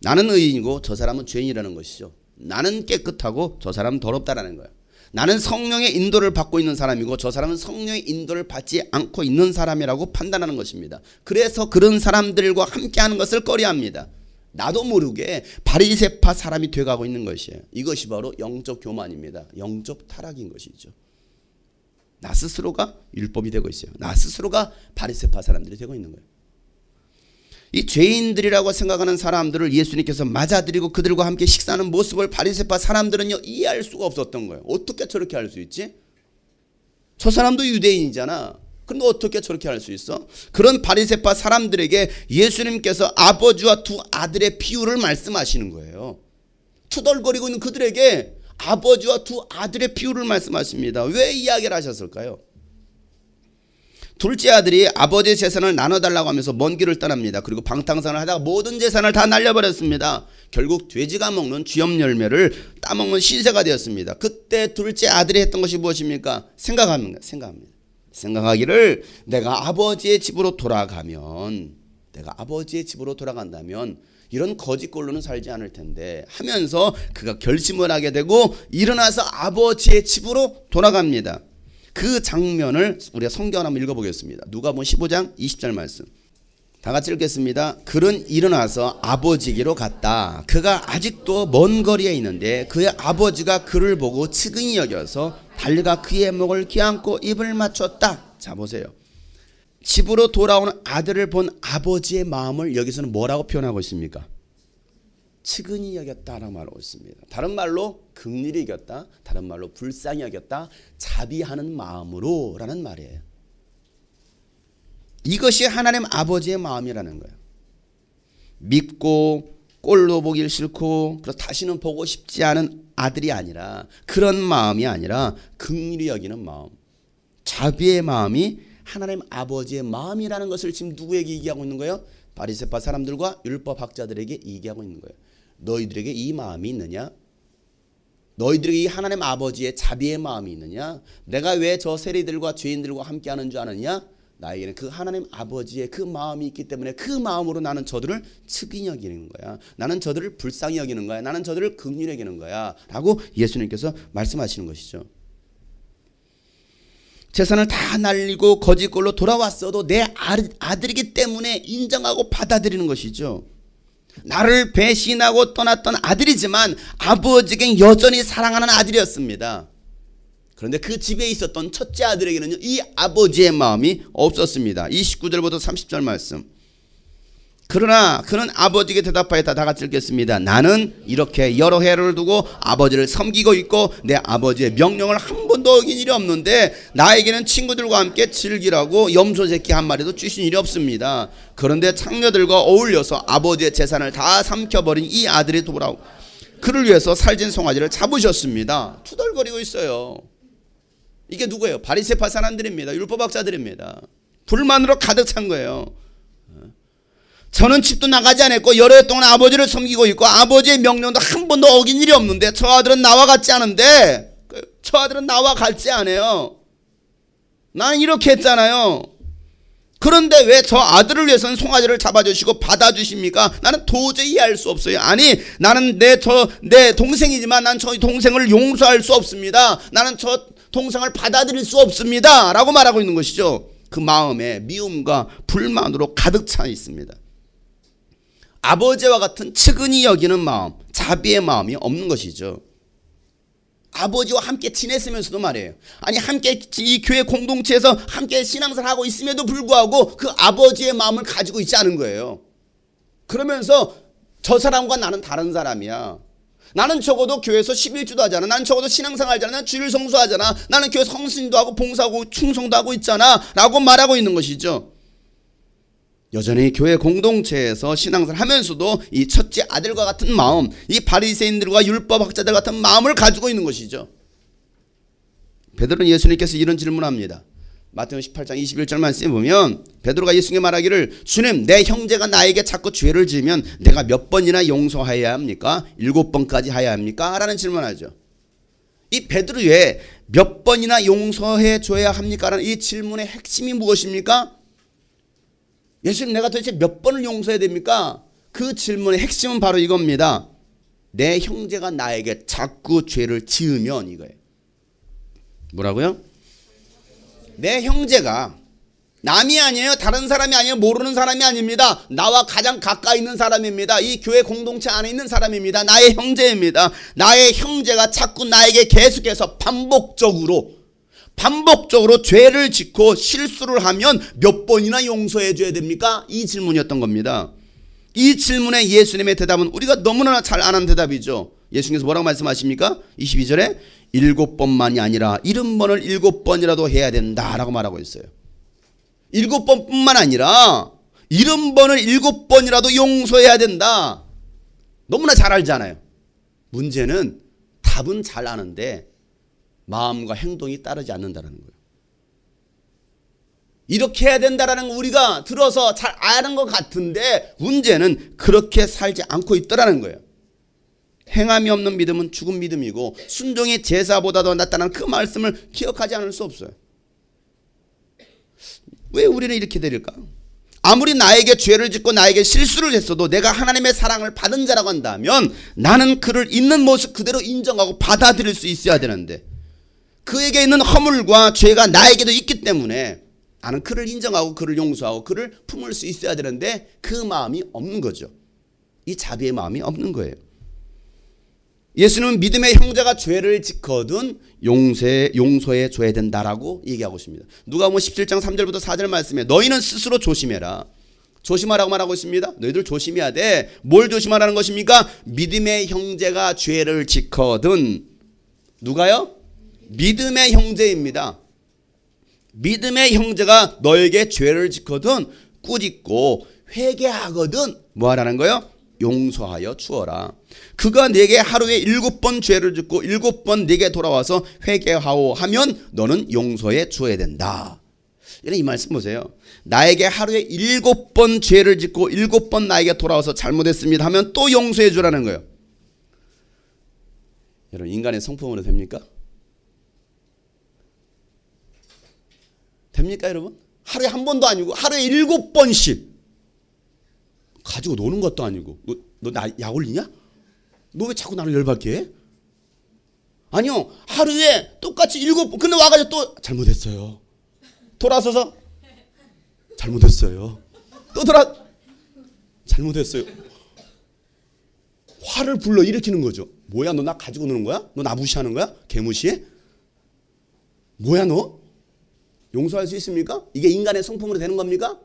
나는 의인이고 저 사람은 죄인이라는 것이죠. 나는 깨끗하고 저 사람은 더럽다라는 거예요. 나는 성령의 인도를 받고 있는 사람이고 저 사람은 성령의 인도를 받지 않고 있는 사람이라고 판단하는 것입니다. 그래서 그런 사람들과 함께하는 것을 꺼려합니다. 나도 모르게 바리새파 사람이 돼가고 있는 것이에요. 이것이 바로 영적 교만입니다. 영적 타락인 것이죠. 나 스스로가 율법이 되고 있어요. 나 스스로가 바리새파 사람들이 되고 있는 거예요. 이 죄인들이라고 생각하는 사람들을 예수님께서 맞아들이고 그들과 함께 식사하는 모습을 바리새파 사람들은요 이해할 수가 없었던 거예요. 어떻게 저렇게 할 수 있지? 저 사람도 유대인이잖아. 그런데 어떻게 저렇게 할 수 있어? 그런 바리새파 사람들에게 예수님께서 아버지와 2 아들의 비유를 말씀하시는 거예요. 투덜거리고 있는 그들에게 아버지와 2 아들의 비유를 말씀하십니다. 왜 이야기를 하셨을까요? 둘째 아들이 아버지의 재산을 나눠달라고 하면서 먼 길을 떠납니다. 그리고 방탕산을 하다가 모든 재산을 다 날려버렸습니다. 결국 돼지가 먹는 쥐염 열매를 따먹는 신세가 되었습니다. 그때 둘째 아들이 했던 것이 무엇입니까? 생각합니다. 생각하기를 내가 아버지의 집으로 돌아간다면 이런 거짓골로는 살지 않을 텐데 하면서 그가 결심을 하게 되고 일어나서 아버지의 집으로 돌아갑니다. 그 장면을 우리가 성경을 한번 읽어보겠습니다. 누가복음 15장 20절 말씀. 다 같이 읽겠습니다. 그는 일어나서 아버지에게로 갔다. 그가 아직도 먼 거리에 있는데 그의 아버지가 그를 보고 측은히 여겨서 달려가 그의 목을 껴안고 입을 맞췄다. 자 보세요. 집으로 돌아오는 아들을 본 아버지의 마음을 여기서는 뭐라고 표현하고 있습니까? 측은히 여겼다라고 말하고 있습니다. 다른 말로 긍휼히 여겼다, 다른 말로 불쌍히 여겼다, 자비하는 마음으로라는 말이에요. 이것이 하나님 아버지의 마음이라는 거예요. 밉고 꼴로 보기 싫고 그래서 다시는 보고 싶지 않은 아들이 아니라, 그런 마음이 아니라 긍휼히 여기는 마음, 자비의 마음이 하나님 아버지의 마음이라는 것을 지금 누구에게 얘기하고 있는 거예요? 바리새파 사람들과 율법학자들에게 얘기하고 있는 거예요. 너희들에게 이 마음이 있느냐? 너희들에게 이 하나님 아버지의 자비의 마음이 있느냐? 내가 왜 저 세리들과 죄인들과 함께하는 줄 아느냐? 나에게는 그 하나님 아버지의 그 마음이 있기 때문에 그 마음으로 나는 저들을 측은히 여기는 거야. 나는 저들을 불쌍히 여기는 거야. 나는 저들을 긍휼히 여기는 거야. 라고 예수님께서 말씀하시는 것이죠. 재산을 다 날리고 거짓골로 돌아왔어도 내 아들이기 때문에 인정하고 받아들이는 것이죠. 나를 배신하고 떠났던 아들이지만 아버지에겐 여전히 사랑하는 아들이었습니다. 그런데 그 집에 있었던 첫째 아들에게는 이 아버지의 마음이 없었습니다. 29절부터 30절 말씀. 그러나 그는 아버지에게 대답하였다. 다 같이 읽겠습니다. 나는 이렇게 여러 해를 두고 아버지를 섬기고 있고 내 아버지의 명령을 한 번도 어긴 일이 없는데 나에게는 친구들과 함께 즐기라고 염소 새끼 한 마리도 주신 일이 없습니다. 그런데 창녀들과 어울려서 아버지의 재산을 다 삼켜버린 이 아들이 돌아오고 그를 위해서 살찐 송아지를 잡으셨습니다. 투덜거리고 있어요. 이게 누구예요? 바리새파 사람들입니다. 율법학자들입니다. 불만으로 가득 찬 거예요. 저는 집도 나가지 않았고 여러 해 동안 아버지를 섬기고 있고 아버지의 명령도 한 번도 어긴 일이 없는데 저 아들은 나와 같지 않은데, 저 아들은 나와 같지 않아요. 나는 이렇게 했잖아요. 그런데 왜 저 아들을 위해서는 송아지를 잡아주시고 받아주십니까? 나는 도저히 이해할 수 없어요. 아니, 나는 내 동생이지만 난 저 동생을 용서할 수 없습니다. 나는 저 동생을 받아들일 수 없습니다. 라고 말하고 있는 것이죠. 그 마음에 미움과 불만으로 가득 차 있습니다. 아버지와 같은 측은히 여기는 마음, 자비의 마음이 없는 것이죠. 아버지와 함께 지냈으면서도 말이에요. 아니, 함께 이 교회 공동체에서 함께 신앙생활을 하고 있음에도 불구하고 그 아버지의 마음을 가지고 있지 않은 거예요. 그러면서 저 사람과 나는 다른 사람이야. 나는 적어도 교회에서 11주도 하잖아. 나는 적어도 신앙생활 하잖아. 나는 주일 성수하잖아. 나는 교회 성신도 하고 봉사하고 충성도 하고 있잖아. 라고 말하고 있는 것이죠. 여전히 교회 공동체에서 신앙생활 하면서도 이 첫째 아들과 같은 마음, 이 바리새인들과 율법학자들 같은 마음을 가지고 있는 것이죠. 베드로는 예수님께서 이런 질문합니다. 마태복음 18장 21절 말씀에 보면 베드로가 예수님께 말하기를, 주님, 내 형제가 나에게 자꾸 죄를 지으면 내가 몇 번이나 용서해야 합니까? 7번까지 해야 합니까? 라는 질문하죠. 이 베드로의 몇 번이나 용서해 줘야 합니까? 라는 이 질문의 핵심이 무엇입니까? 예수님, 내가 도대체 몇 번을 용서해야 됩니까? 그 질문의 핵심은 바로 이겁니다. 내 형제가 나에게 자꾸 죄를 지으면, 이거예요. 뭐라고요? 내 형제가 남이 아니에요. 다른 사람이 아니에요. 모르는 사람이 아닙니다. 나와 가장 가까이 있는 사람입니다. 이 교회 공동체 안에 있는 사람입니다. 나의 형제입니다. 나의 형제가 자꾸 나에게 계속해서 반복적으로 죄를 짓고 실수를 하면 몇 번이나 용서해 줘야 됩니까? 이 질문이었던 겁니다. 이 질문에 예수님의 대답은 우리가 너무나 잘 아는 대답이죠. 예수님께서 뭐라고 말씀하십니까? 22절에 7번만이 아니라 70번을 7번이라도 해야 된다라고 말하고 있어요. 7번뿐만 아니라 70번을 7번이라도 용서해야 된다. 너무나 잘 알잖아요. 문제는 답은 잘 아는데 마음과 행동이 따르지 않는다는 거예요. 이렇게 해야 된다라는 우리가 들어서 잘 아는 것 같은데 문제는 그렇게 살지 않고 있더라는 거예요. 행함이 없는 믿음은 죽은 믿음이고 순종이 제사보다도 낫다는 그 말씀을 기억하지 않을 수 없어요. 왜 우리는 이렇게 되릴까? 아무리 나에게 죄를 짓고 나에게 실수를 했어도 내가 하나님의 사랑을 받은 자라고 한다면 나는 그를 있는 모습 그대로 인정하고 받아들일 수 있어야 되는데, 그에게 있는 허물과 죄가 나에게도 있기 때문에 나는 그를 인정하고 그를 용서하고 그를 품을 수 있어야 되는데 그 마음이 없는 거죠. 이 자비의 마음이 없는 거예요. 예수는 믿음의 형제가 죄를 짓거든 용서해 줘야 된다라고 얘기하고 있습니다. 누가복음 17장 3절부터 4절 말씀에 너희는 스스로 조심해라. 조심하라고 말하고 있습니다. 너희들 조심해야 돼. 뭘 조심하라는 것입니까? 믿음의 형제가 죄를 짓거든. 누가요? 믿음의 형제입니다. 믿음의 형제가 너에게 죄를 짓거든 꾸짖고 회개하거든 뭐 하라는 거예요? 용서하여 주어라. 그가 네게 하루에 7번 죄를 짓고 7번 네게 돌아와서 회개하오 하면 너는 용서해 주어야 된다. 이 말씀 보세요. 나에게 하루에 7번 죄를 짓고 7번 나에게 돌아와서 잘못했습니다 하면 또 용서해 주라는 거예요. 여러분 인간의 성품으로 됩니까? 됩니까 여러분? 하루에 한 번도 아니고 하루에 7번씩 가지고 노는 것도 아니고 너 나 약 올리냐? 너 왜 자꾸 나를 열받게 해? 아니요 하루에 똑같이 7번 근데 와가지고 또 잘못했어요. 돌아서서 잘못했어요. 또 잘못했어요. 화를 불러 일으키는 거죠. 뭐야 너 나 가지고 노는 거야? 너 나 무시하는 거야? 개무시해? 뭐야 너? 용서할 수 있습니까? 이게 인간의 성품으로 되는 겁니까?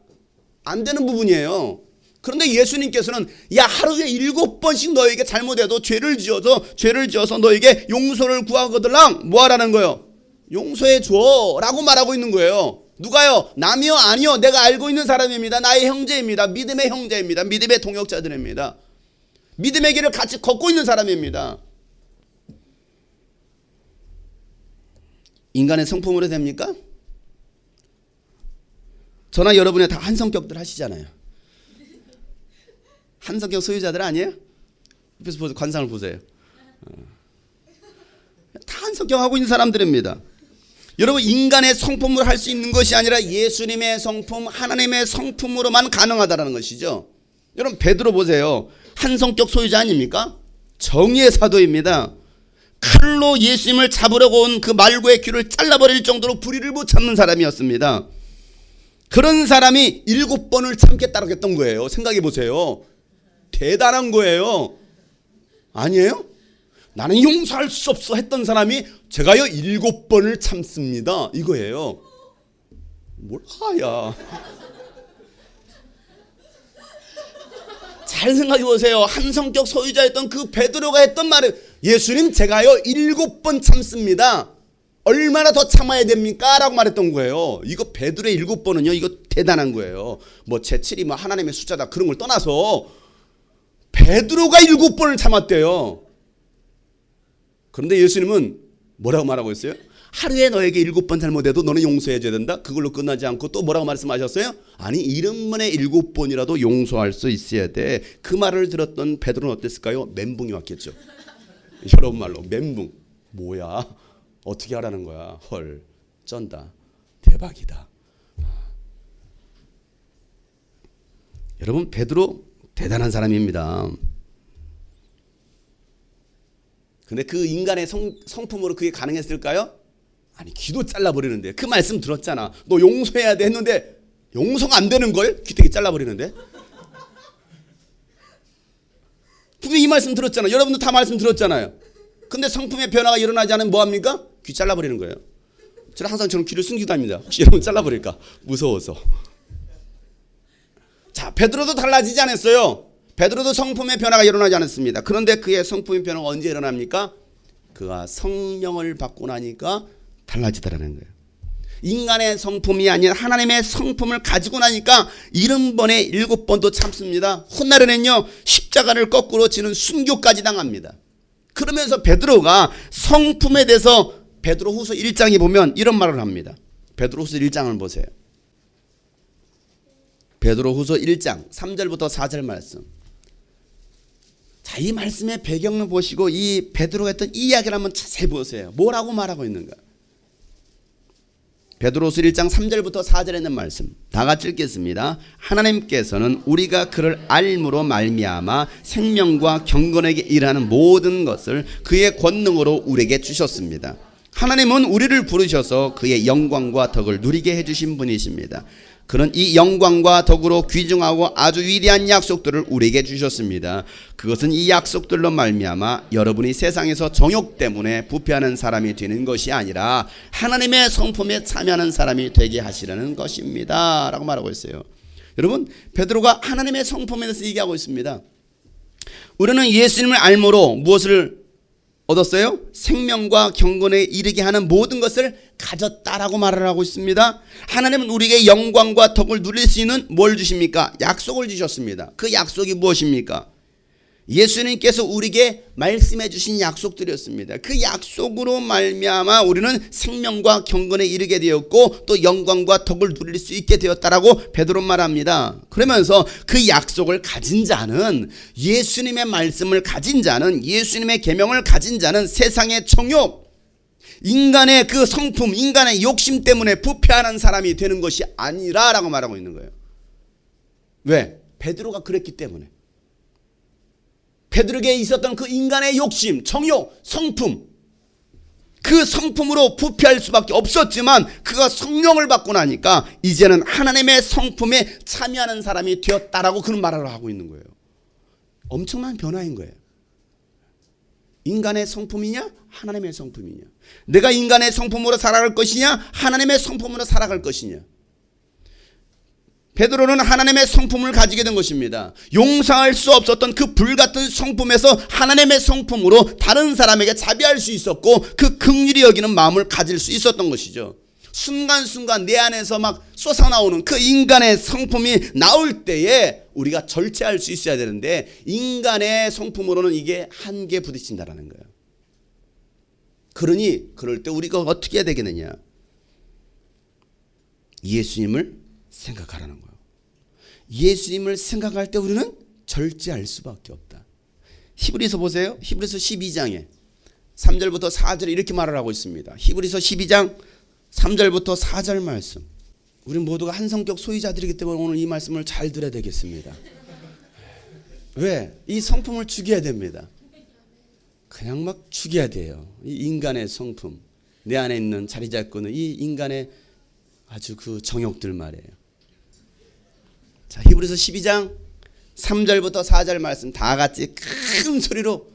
안 되는 부분이에요. 그런데 예수님께서는 야 하루에 7번씩 너에게 잘못해도 죄를 지어서 너에게 용서를 구하거들랑 뭐 하라는 거예요? 용서해 줘 라고 말하고 있는 거예요. 누가요? 남이요? 아니요. 내가 알고 있는 사람입니다. 나의 형제입니다. 믿음의 형제입니다. 믿음의 동역자들입니다. 믿음의 길을 같이 걷고 있는 사람입니다. 인간의 성품으로 됩니까? 저나 여러분이 다 한 성격들 하시잖아요. 한 성격 소유자들 아니에요? 옆에서 보세요. 관상을 보세요. 다 한 성격 하고 있는 사람들입니다. 여러분 인간의 성품으로 할 수 있는 것이 아니라 예수님의 성품, 하나님의 성품으로만 가능하다는 것이죠. 여러분 베드로 보세요. 한 성격 소유자 아닙니까? 정의의 사도입니다. 칼로 예수님을 잡으려고 온 그 말고의 귀를 잘라버릴 정도로 불의를 못 참는 사람이었습니다. 그런 사람이 7번을 참겠다고 했던 거예요. 생각해 보세요. 대단한 거예요. 아니에요? 나는 용서할 수 없어 했던 사람이 제가요 7번을 참습니다 이거예요. 몰라야. 잘 생각해 보세요. 한 성격 소유자였던 그 베드로가 했던 말은 예수님 제가요 7번 참습니다. 얼마나 더 참아야 됩니까? 라고 말했던 거예요. 이거 베드로의 7번은요 이거 대단한 거예요. 뭐 제7이 뭐 하나님의 숫자다 그런 걸 떠나서 베드로가 7번을 참았대요. 그런데 예수님은 뭐라고 말하고 있어요? 하루에 너에게 7번 잘못해도 너는 용서해 줘야 된다. 그걸로 끝나지 않고 또 뭐라고 말씀하셨어요? 아니 70번에 7번이라도 용서할 수 있어야 돼. 그 말을 들었던 베드로는 어땠을까요? 멘붕이 왔겠죠. 여러분 말로 멘붕. 뭐야? 어떻게 하라는 거야? 헐 쩐다. 대박이다. 여러분 베드로 대단한 사람입니다. 근데 그 인간의 성품으로 그게 가능했을까요? 아니 귀도 잘라버리는데 그 말씀 들었잖아. 너 용서해야 돼 했는데 용서가 안 되는 걸 귀때기 잘라버리는데. 분명히 이 말씀 들었잖아. 여러분도 다 말씀 들었잖아요. 근데 성품의 변화가 일어나지 않으면 뭐합니까? 귀 잘라버리는 거예요. 저는 항상 저는 귀를 숨기고 다닙니다. 혹시 여러분 잘라버릴까 무서워서. 자 베드로도 달라지지 않았어요. 베드로도 성품의 변화가 일어나지 않았습니다. 그런데 그의 성품의 변화가 언제 일어납니까? 그가 성령을 받고 나니까 달라지더라는 거예요. 인간의 성품이 아닌 하나님의 성품을 가지고 나니까 70번에 7번도 참습니다. 훗날에는요 십자가를 거꾸로 지는 순교까지 당합니다. 그러면서 베드로가 성품에 대해서 베드로후서 1장에 보면 이런 말을 합니다. 베드로후서 1장을 보세요. 베드로후서 1장 3절부터 4절 말씀. 자, 이 말씀의 배경을 보시고 이 베드로가 했던 이 이야기를 한번 자세히 보세요. 뭐라고 말하고 있는가? 베드로후서 1장 3절부터 4절에 있는 말씀 다 같이 읽겠습니다. 하나님께서는 우리가 그를 알므로 말미암아 생명과 경건에게 일하는 모든 것을 그의 권능으로 우리에게 주셨습니다. 하나님은 우리를 부르셔서 그의 영광과 덕을 누리게 해주신 분이십니다. 그는 이 영광과 덕으로 귀중하고 아주 위대한 약속들을 우리에게 주셨습니다. 그것은 이 약속들로 말미암아 여러분이 세상에서 정욕 때문에 부패하는 사람이 되는 것이 아니라 하나님의 성품에 참여하는 사람이 되게 하시려는 것입니다 라고 말하고 있어요. 여러분, 베드로가 하나님의 성품에 대해서 얘기하고 있습니다. 우리는 예수님을 알므로 무엇을 얻었어요? 생명과 경건에 이르게 하는 모든 것을 가졌다라고 말을 하고 있습니다. 하나님은 우리에게 영광과 덕을 누릴 수 있는 뭘 주십니까? 약속을 주셨습니다. 그 약속이 무엇입니까? 예수님께서 우리에게 말씀해 주신 약속들이었습니다. 그 약속으로 말미암아 우리는 생명과 경건에 이르게 되었고 또 영광과 덕을 누릴 수 있게 되었다라고 베드로 말합니다. 그러면서 그 약속을 가진 자는, 예수님의 말씀을 가진 자는, 예수님의 계명을 가진 자는 세상의 정욕, 인간의 그 성품, 인간의 욕심 때문에 부패하는 사람이 되는 것이 아니라라고 말하고 있는 거예요. 왜? 베드로가 그랬기 때문에. 베드로에게 있었던 그 인간의 욕심, 정욕, 성품, 그 성품으로 부패할 수밖에 없었지만 그가 성령을 받고 나니까 이제는 하나님의 성품에 참여하는 사람이 되었다라고 그런 말을 하고 있는 거예요. 엄청난 변화인 거예요. 인간의 성품이냐 하나님의 성품이냐, 내가 인간의 성품으로 살아갈 것이냐 하나님의 성품으로 살아갈 것이냐. 베드로는 하나님의 성품을 가지게 된 것입니다. 용서할 수 없었던 그 불같은 성품에서 하나님의 성품으로 다른 사람에게 자비할 수 있었고 그 긍휼히 여기는 마음을 가질 수 있었던 것이죠. 순간순간 내 안에서 막 솟아나오는 그 인간의 성품이 나올 때에 우리가 절제할 수 있어야 되는데 인간의 성품으로는 이게 한계에 부딪힌다라는 거예요. 그러니 그럴 때 우리가 어떻게 해야 되겠느냐? 예수님을 생각하라는 거예요. 예수님을 생각할 때 우리는 절제할 수밖에 없다. 히브리서 보세요. 히브리서 12장에 3절부터 4절에 이렇게 말을 하고 있습니다. 히브리서 12장 3절부터 4절 말씀. 우리 모두가 한 성격 소유자들이기 때문에 오늘 이 말씀을 잘 들어야 되겠습니다. 왜? 이 성품을 죽여야 됩니다. 그냥 막 죽여야 돼요. 이 인간의 성품, 내 안에 있는 자리 잡고 있는 이 인간의 아주 그 정욕들 말이에요. 자, 히브리서 12장 3절부터 4절 말씀 다 같이 큰 소리로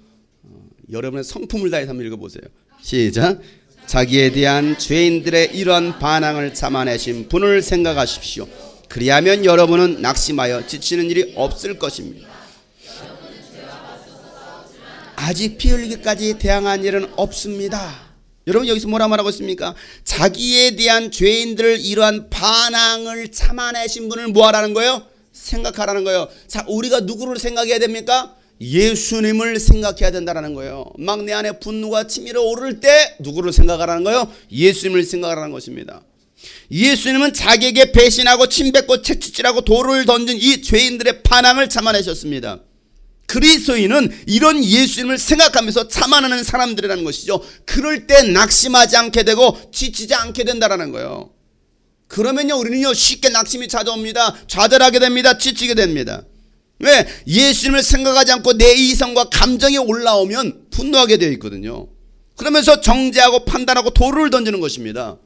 여러분의 성품을 다해서 한번 읽어보세요. 시작. 자기에 대한 죄인들의 이러한 반항을 참아내신 분을 생각하십시오. 그리하면 여러분은 낙심하여 지치는 일이 없을 것입니다. 아직 피 흘리기까지 대항한 일은 없습니다. 여러분 여기서 뭐라 말하고 있습니까? 자기에 대한 죄인들을 이러한 반항을 참아내신 분을 뭐하라는 거예요? 생각하라는 거예요. 자, 우리가 누구를 생각해야 됩니까? 예수님을 생각해야 된다는 거예요. 막 내 안에 분노가 치밀어 오를 때 누구를 생각하라는 거예요? 예수님을 생각하라는 것입니다. 예수님은 자기에게 배신하고 침뱉고 채찍질하고 돌을 던진 이 죄인들의 반항을 참아내셨습니다. 그리스도인은 이런 예수님을 생각하면서 참아내는 사람들이라는 것이죠. 그럴 때 낙심하지 않게 되고 지치지 않게 된다는 거예요. 그러면요 우리는요 쉽게 낙심이 찾아옵니다. 좌절하게 됩니다. 지치게 됩니다. 왜? 예수님을 생각하지 않고 내 이성과 감정이 올라오면 분노하게 되어 있거든요. 그러면서 정죄하고 판단하고 돌을 던지는 것입니다.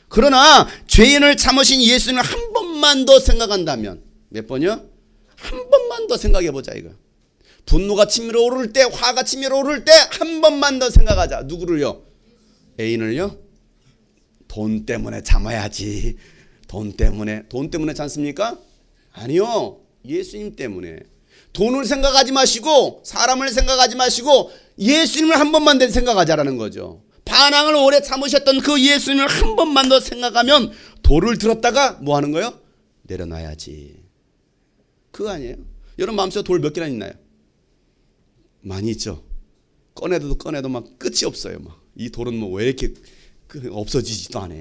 그러나 죄인을 참으신 예수님을 한 번만 더 생각한다면, 몇 번이요? 한 번만 더 생각해보자 이거. 분노가 치밀어 오를 때, 화가 치밀어 오를 때 한 번만 더 생각하자. 누구를요? 애인을요? 돈 때문에 참아야지. 돈 때문에 참습니까? 아니요. 예수님 때문에. 돈을 생각하지 마시고 사람을 생각하지 마시고 예수님을 한 번만 더 생각하자라는 거죠. 반항을 오래 참으셨던 그 예수님을 한 번만 더 생각하면 돌을 들었다가 뭐 하는 거예요? 내려놔야지. 그거 아니에요? 여러분 마음속에 돌 몇 개나 있나요? 많이 있죠. 꺼내도 막 끝이 없어요. 막 이 돌은 뭐 왜 이렇게 없어지지도 않아.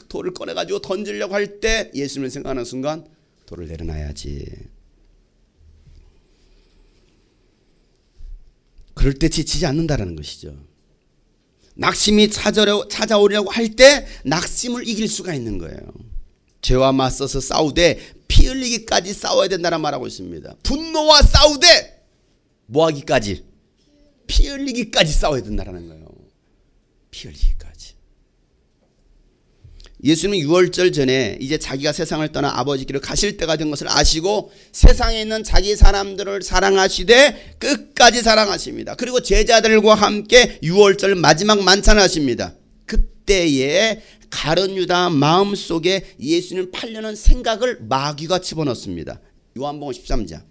돌을 꺼내가지고 던지려고 할 때 예수님을 생각하는 순간 돌을 내려놔야지. 그럴 때 지치지 않는다라는 것이죠. 낙심이 찾아오려고 할 때 낙심을 이길 수가 있는 거예요. 죄와 맞서서 싸우되 피 흘리기까지 싸워야 된다는 말하고 있습니다. 분노와 싸우되 뭐하기까지? 피 흘리기까지 싸워야 된다는 거예요. 피 흘리기까지. 예수님은 유월절 전에 이제 자기가 세상을 떠나 아버지 길을 가실 때가 된 것을 아시고 세상에 있는 자기 사람들을 사랑하시되 끝까지 사랑하십니다. 그리고 제자들과 함께 유월절 마지막 만찬을 하십니다. 그때에 가룟 유다 마음속에 예수님을 팔려는 생각을 마귀가 집어넣습니다. 요한복음 13장.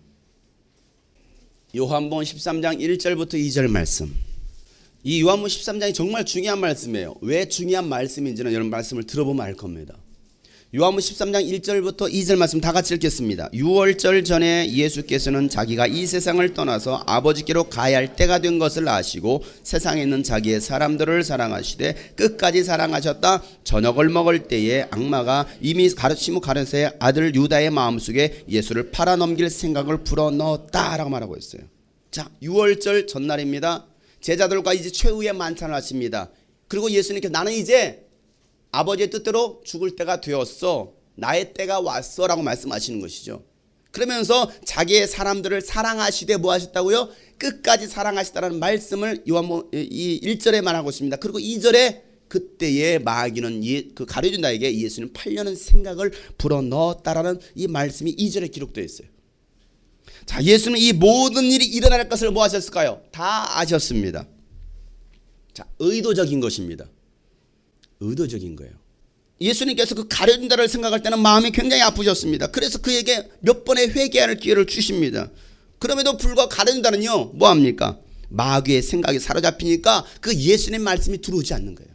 요한복음 13장 1절부터 2절 말씀. 이 요한복음 13장이 정말 중요한 말씀이에요. 왜 중요한 말씀인지는 여러분 말씀을 들어보면 알 겁니다. 요한복음 13장 1절부터 2절 말씀 다 같이 읽겠습니다. 6월절 전에 예수께서는 자기가 이 세상을 떠나서 아버지께로 가야 할 때가 된 것을 아시고 세상에 있는 자기의 사람들을 사랑하시되 끝까지 사랑하셨다. 저녁을 먹을 때에 악마가 이미 시몬 가룟의 아들 유다의 마음속에 예수를 팔아넘길 생각을 불어넣었다라고 말하고 있어요. 자, 6월절 전날입니다. 제자들과 이제 최후의 만찬을 하십니다. 그리고 예수님께서 나는 이제 아버지의 뜻대로 죽을 때가 되었어. 나의 때가 왔어. 라고 말씀하시는 것이죠. 그러면서 자기의 사람들을 사랑하시되 뭐 하셨다고요? 끝까지 사랑하시다라는 말씀을 요한복음 이 1절에 말하고 있습니다. 그리고 2절에 그때의 마귀는 그 가룟 유다에게 예수님 팔려는 생각을 불어넣었다라는 이 말씀이 2절에 기록되어 있어요. 자, 예수는 이 모든 일이 일어날 것을 뭐 하셨을까요? 다 아셨습니다. 자, 의도적인 것입니다. 의도적인 거예요. 예수님께서 그 가룟 유다를 생각할 때는 마음이 굉장히 아프셨습니다. 그래서 그에게 몇 번의 회개할 기회를 주십니다. 그럼에도 불구하고 가룟 유다는요, 뭐 합니까? 마귀의 생각이 사로잡히니까 그 예수님 말씀이 들어오지 않는 거예요.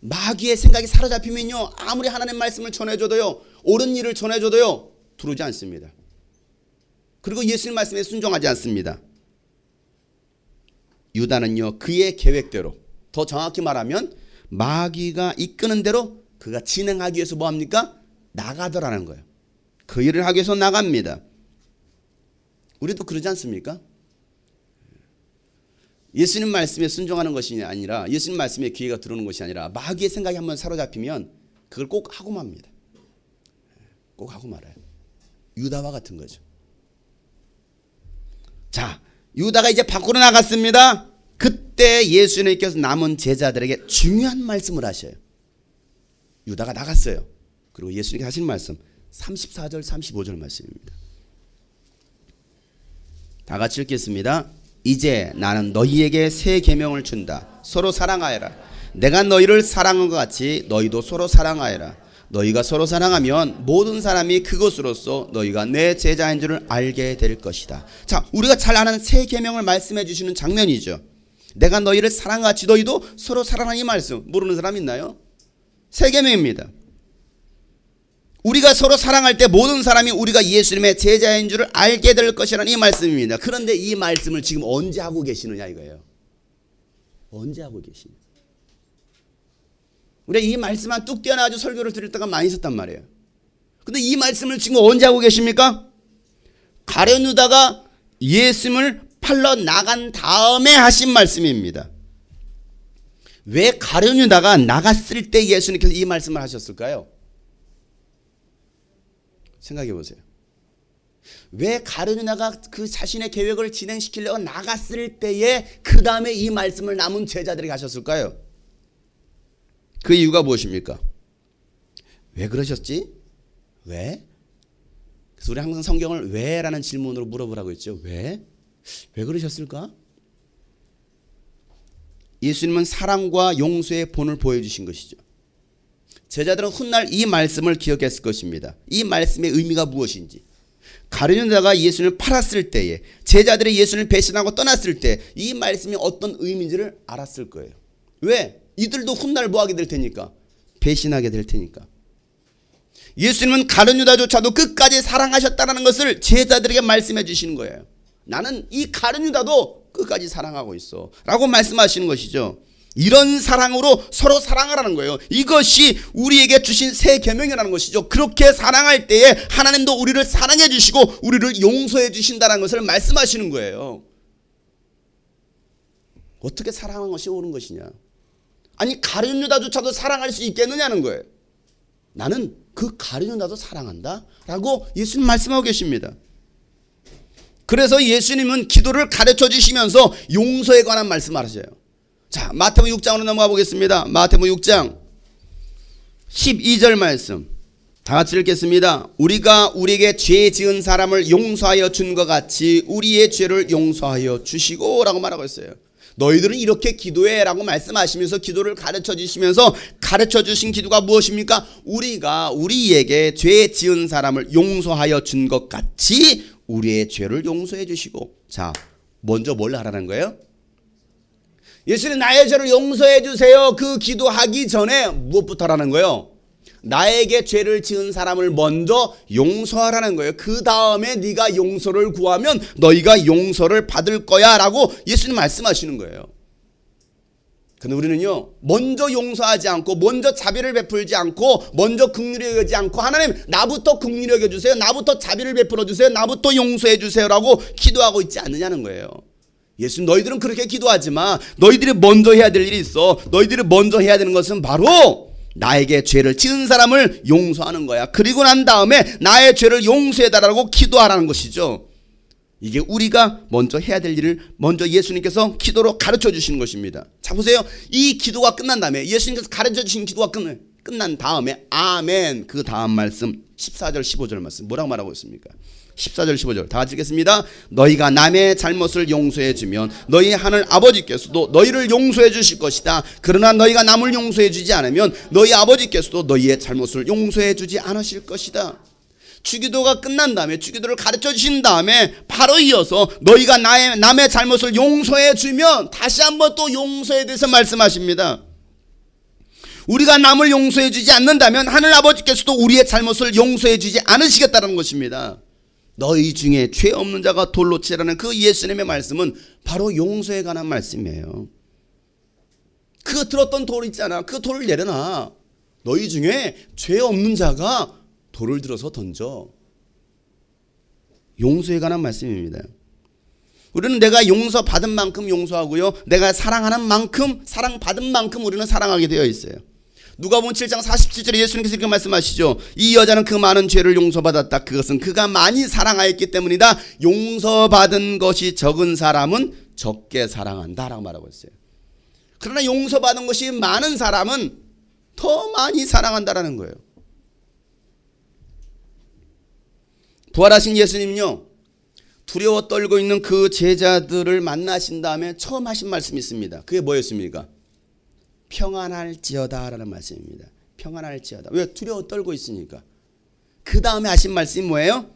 마귀의 생각이 사로잡히면요, 아무리 하나님 말씀을 전해줘도요, 옳은 일을 전해줘도요, 들어오지 않습니다. 그리고 예수님 말씀에 순종하지 않습니다. 유다는요, 그의 계획대로, 더 정확히 말하면 마귀가 이끄는 대로 그가 진행하기 위해서 뭐 합니까? 나가더라는 거예요. 그 일을 하기 위해서 나갑니다. 우리도 그러지 않습니까? 예수님 말씀에 순종하는 것이 아니라, 예수님 말씀에 귀가 들어오는 것이 아니라 마귀의 생각이 한번 사로잡히면 그걸 꼭 하고 맙니다. 꼭 하고 말아요. 유다와 같은 거죠. 자, 유다가 이제 밖으로 나갔습니다. 그때 예수님께서 남은 제자들에게 중요한 말씀을 하셔요. 유다가 나갔어요. 그리고 예수님께서 하신 말씀 34절 35절 말씀입니다. 다 같이 읽겠습니다. 이제 나는 너희에게 새 계명을 준다. 서로 사랑하여라. 내가 너희를 사랑한 것 같이 너희도 서로 사랑하여라. 너희가 서로 사랑하면 모든 사람이 그것으로써 너희가 내 제자인 줄을 알게 될 것이다. 자, 우리가 잘 아는 새 계명을 말씀해 주시는 장면이죠. 내가 너희를 사랑같이 너희도 서로 사랑하는 이 말씀 모르는 사람 있나요? 새 계명입니다. 우리가 서로 사랑할 때 모든 사람이 우리가 예수님의 제자인 줄을 알게 될 것이라는 이 말씀입니다. 그런데 이 말씀을 지금 언제 하고 계시느냐 이거예요. 언제 하고 계시냐. 우리가 이 말씀만 뚝 떼어놔가지고 설교를 드릴 때가 많이 있었단 말이에요. 근데 이 말씀을 지금 언제 하고 계십니까? 가룟 유다가 예수님을 팔러 나간 다음에 하신 말씀입니다. 왜 가룟 유다가 나갔을 때 예수님께서 이 말씀을 하셨을까요? 생각해 보세요. 왜 가룟 유다가 그 자신의 계획을 진행시키려고 나갔을 때에 그 다음에 이 말씀을 남은 제자들에게 하셨을까요? 그 이유가 무엇입니까? 왜 그러셨지? 왜? 그래서 우리 항상 성경을 왜라는 질문으로 물어보라고 했죠. 왜? 왜 그러셨을까? 예수님은 사랑과 용서의 본을 보여주신 것이죠. 제자들은 훗날 이 말씀을 기억했을 것입니다. 이 말씀의 의미가 무엇인지. 가룟 유다가 예수님을 팔았을 때에, 제자들이 예수님을 배신하고 떠났을 때 이 말씀이 어떤 의미인지를 알았을 거예요. 왜? 이들도 훗날 뭐하게 될 테니까, 배신하게 될 테니까. 예수님은 가룟 유다조차도 끝까지 사랑하셨다는 것을 제자들에게 말씀해 주시는 거예요. 나는 이 가룟 유다도 끝까지 사랑하고 있어 라고 말씀하시는 것이죠. 이런 사랑으로 서로 사랑하라는 거예요. 이것이 우리에게 주신 새 계명이라는 것이죠. 그렇게 사랑할 때에 하나님도 우리를 사랑해 주시고 우리를 용서해 주신다는 것을 말씀하시는 거예요. 어떻게 사랑하는 것이 옳은 것이냐. 아니 가룟 유다조차도 사랑할 수 있겠느냐는 거예요. 나는 그 가룟 유다도 사랑한다 라고 예수님 말씀하고 계십니다. 그래서 예수님은 기도를 가르쳐 주시면서 용서에 관한 말씀을 하셔요. 자, 마태복음 6장으로 넘어가 보겠습니다. 마태복음 6장 12절 말씀. 다 같이 읽겠습니다. 우리가 우리에게 죄 지은 사람을 용서하여 준 것 같이 우리의 죄를 용서하여 주시고 라고 말하고 있어요. 너희들은 이렇게 기도해 라고 말씀하시면서 기도를 가르쳐 주시면서 가르쳐 주신 기도가 무엇입니까? 우리가 우리에게 죄 지은 사람을 용서하여 준 것 같이 우리의 죄를 용서해 주시고. 자, 먼저 뭘 하라는 거예요? 예수님 나의 죄를 용서해 주세요. 그 기도하기 전에 무엇부터 하라는 거예요? 나에게 죄를 지은 사람을 먼저 용서하라는 거예요. 그 다음에 네가 용서를 구하면 너희가 용서를 받을 거야 라고 예수님 말씀하시는 거예요. 근데 우리는요, 먼저 용서하지 않고 먼저 자비를 베풀지 않고 먼저 긍휼히 여기지 않고 하나님 나부터 긍휼히 여겨주세요, 나부터 자비를 베풀어 주세요, 나부터 용서해 주세요 라고 기도하고 있지 않느냐는 거예요. 예수님 너희들은 그렇게 기도하지만 너희들이 먼저 해야 될 일이 있어. 너희들이 먼저 해야 되는 것은 바로 나에게 죄를 지은 사람을 용서하는 거야. 그리고 난 다음에 나의 죄를 용서해달라고 기도하라는 것이죠. 이게 우리가 먼저 해야 될 일을 먼저 예수님께서 기도로 가르쳐 주시는 것입니다. 자 보세요. 이 기도가 끝난 다음에 예수님께서 가르쳐 주신 기도가 끝난 다음에 아멘, 그 다음 말씀 14절 15절 말씀 뭐라고 말하고 있습니까? 14절 15절 다 같이 읽겠습니다. 너희가 남의 잘못을 용서해 주면 너희 하늘 아버지께서도 너희를 용서해 주실 것이다. 그러나 너희가 남을 용서해 주지 않으면 너희 아버지께서도 너희의 잘못을 용서해 주지 않으실 것이다. 주기도가 끝난 다음에 주기도를 가르쳐 주신 다음에 바로 이어서 너희가 남의 잘못을 용서해 주면 다시 한번 또 용서에 대해서 말씀하십니다. 우리가 남을 용서해 주지 않는다면 하늘 아버지께서도 우리의 잘못을 용서해 주지 않으시겠다는 것입니다. 너희 중에 죄 없는 자가 돌로 치라는 그 예수님의 말씀은 바로 용서에 관한 말씀이에요. 그 들었던 돌 있잖아. 그 돌을 내려놔. 너희 중에 죄 없는 자가 돌을 들어서 던져. 용서에 관한 말씀입니다. 우리는 내가 용서받은 만큼 용서하고요, 내가 사랑하는 만큼, 사랑받은 만큼 우리는 사랑하게 되어 있어요. 누가복음 7장 47절에 예수님께서 이렇게 말씀하시죠. 이 여자는 그 많은 죄를 용서받았다. 그것은 그가 많이 사랑하였기 때문이다. 용서받은 것이 적은 사람은 적게 사랑한다 라고 말하고 있어요. 그러나 용서받은 것이 많은 사람은 더 많이 사랑한다라는 거예요. 부활하신 예수님은요, 두려워 떨고 있는 그 제자들을 만나신 다음에 처음 하신 말씀이 있습니다. 그게 뭐였습니까? 평안할지어다 라는 말씀입니다. 평안할지어다. 왜? 두려워 떨고 있으니까. 그 다음에 하신 말씀이 뭐예요?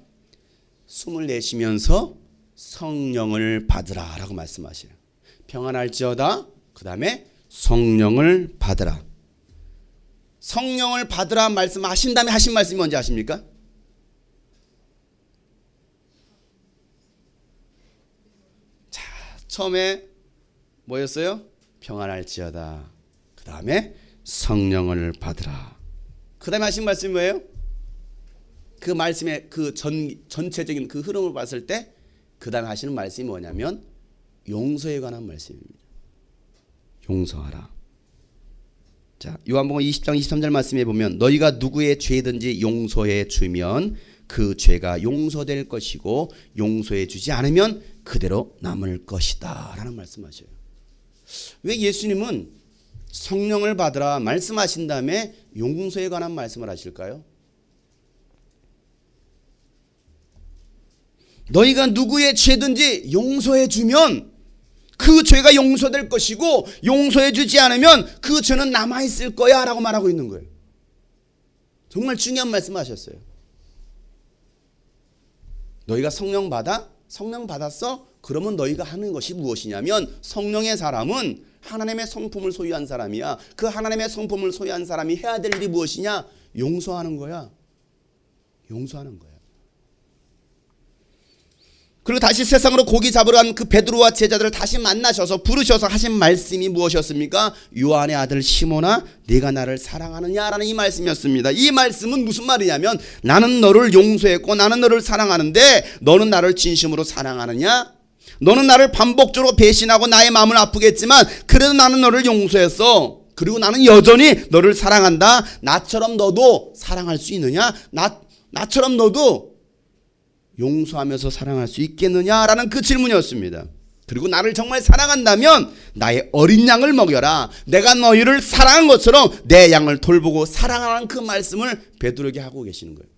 숨을 내쉬면서 성령을 받으라 라고 말씀하시요. 평안할지어다, 그 다음에 성령을 받으라. 성령을 받으라 말씀하신 다음에 하신 말씀이 뭔지 아십니까? 자, 처음에 뭐였어요? 평안할지어다. 그 다음에 성령을 받으라. 그 다음에 하신 말씀이 뭐예요? 그 말씀의 그 전체적인 그 흐름을 봤을 때 그 다음에 하시는 말씀이 뭐냐면 용서에 관한 말씀입니다. 용서하라. 자, 요한복음 20장 23절 말씀에 보면 너희가 누구의 죄든지 용서해 주면 그 죄가 용서될 것이고 용서해 주지 않으면 그대로 남을 것이다 라는 말씀하셔요. 왜 예수님은 성령을 받으라 말씀하신 다음에 용서에 관한 말씀을 하실까요? 너희가 누구의 죄든지 용서해 주면 그 죄가 용서될 것이고 용서해 주지 않으면 그 죄는 남아있을 거야 라고 말하고 있는 거예요. 정말 중요한 말씀 하셨어요. 너희가 성령 받아? 성령 받았어? 그러면 너희가 하는 것이 무엇이냐면 성령의 사람은 하나님의 성품을 소유한 사람이야. 그 하나님의 성품을 소유한 사람이 해야 될 일이 무엇이냐? 용서하는 거야. 용서하는 거야. 그리고 다시 세상으로 고기 잡으러 간 그 베드로와 제자들을 다시 만나셔서 부르셔서 하신 말씀이 무엇이었습니까? 요한의 아들 시몬아, 네가 나를 사랑하느냐라는 이 말씀이었습니다. 이 말씀은 무슨 말이냐면 나는 너를 용서했고 나는 너를 사랑하는데 너는 나를 진심으로 사랑하느냐? 너는 나를 반복적으로 배신하고 나의 마음을 아프게 했지만 그래도 나는 너를 용서했어. 그리고 나는 여전히 너를 사랑한다. 나처럼 너도 사랑할 수 있느냐? 나처럼 너도 용서하면서 사랑할 수 있겠느냐라는 그 질문이었습니다. 그리고 나를 정말 사랑한다면 나의 어린 양을 먹여라. 내가 너희를 사랑한 것처럼 내 양을 돌보고 사랑하라는 그 말씀을 베드로에게 하고 계시는 거예요.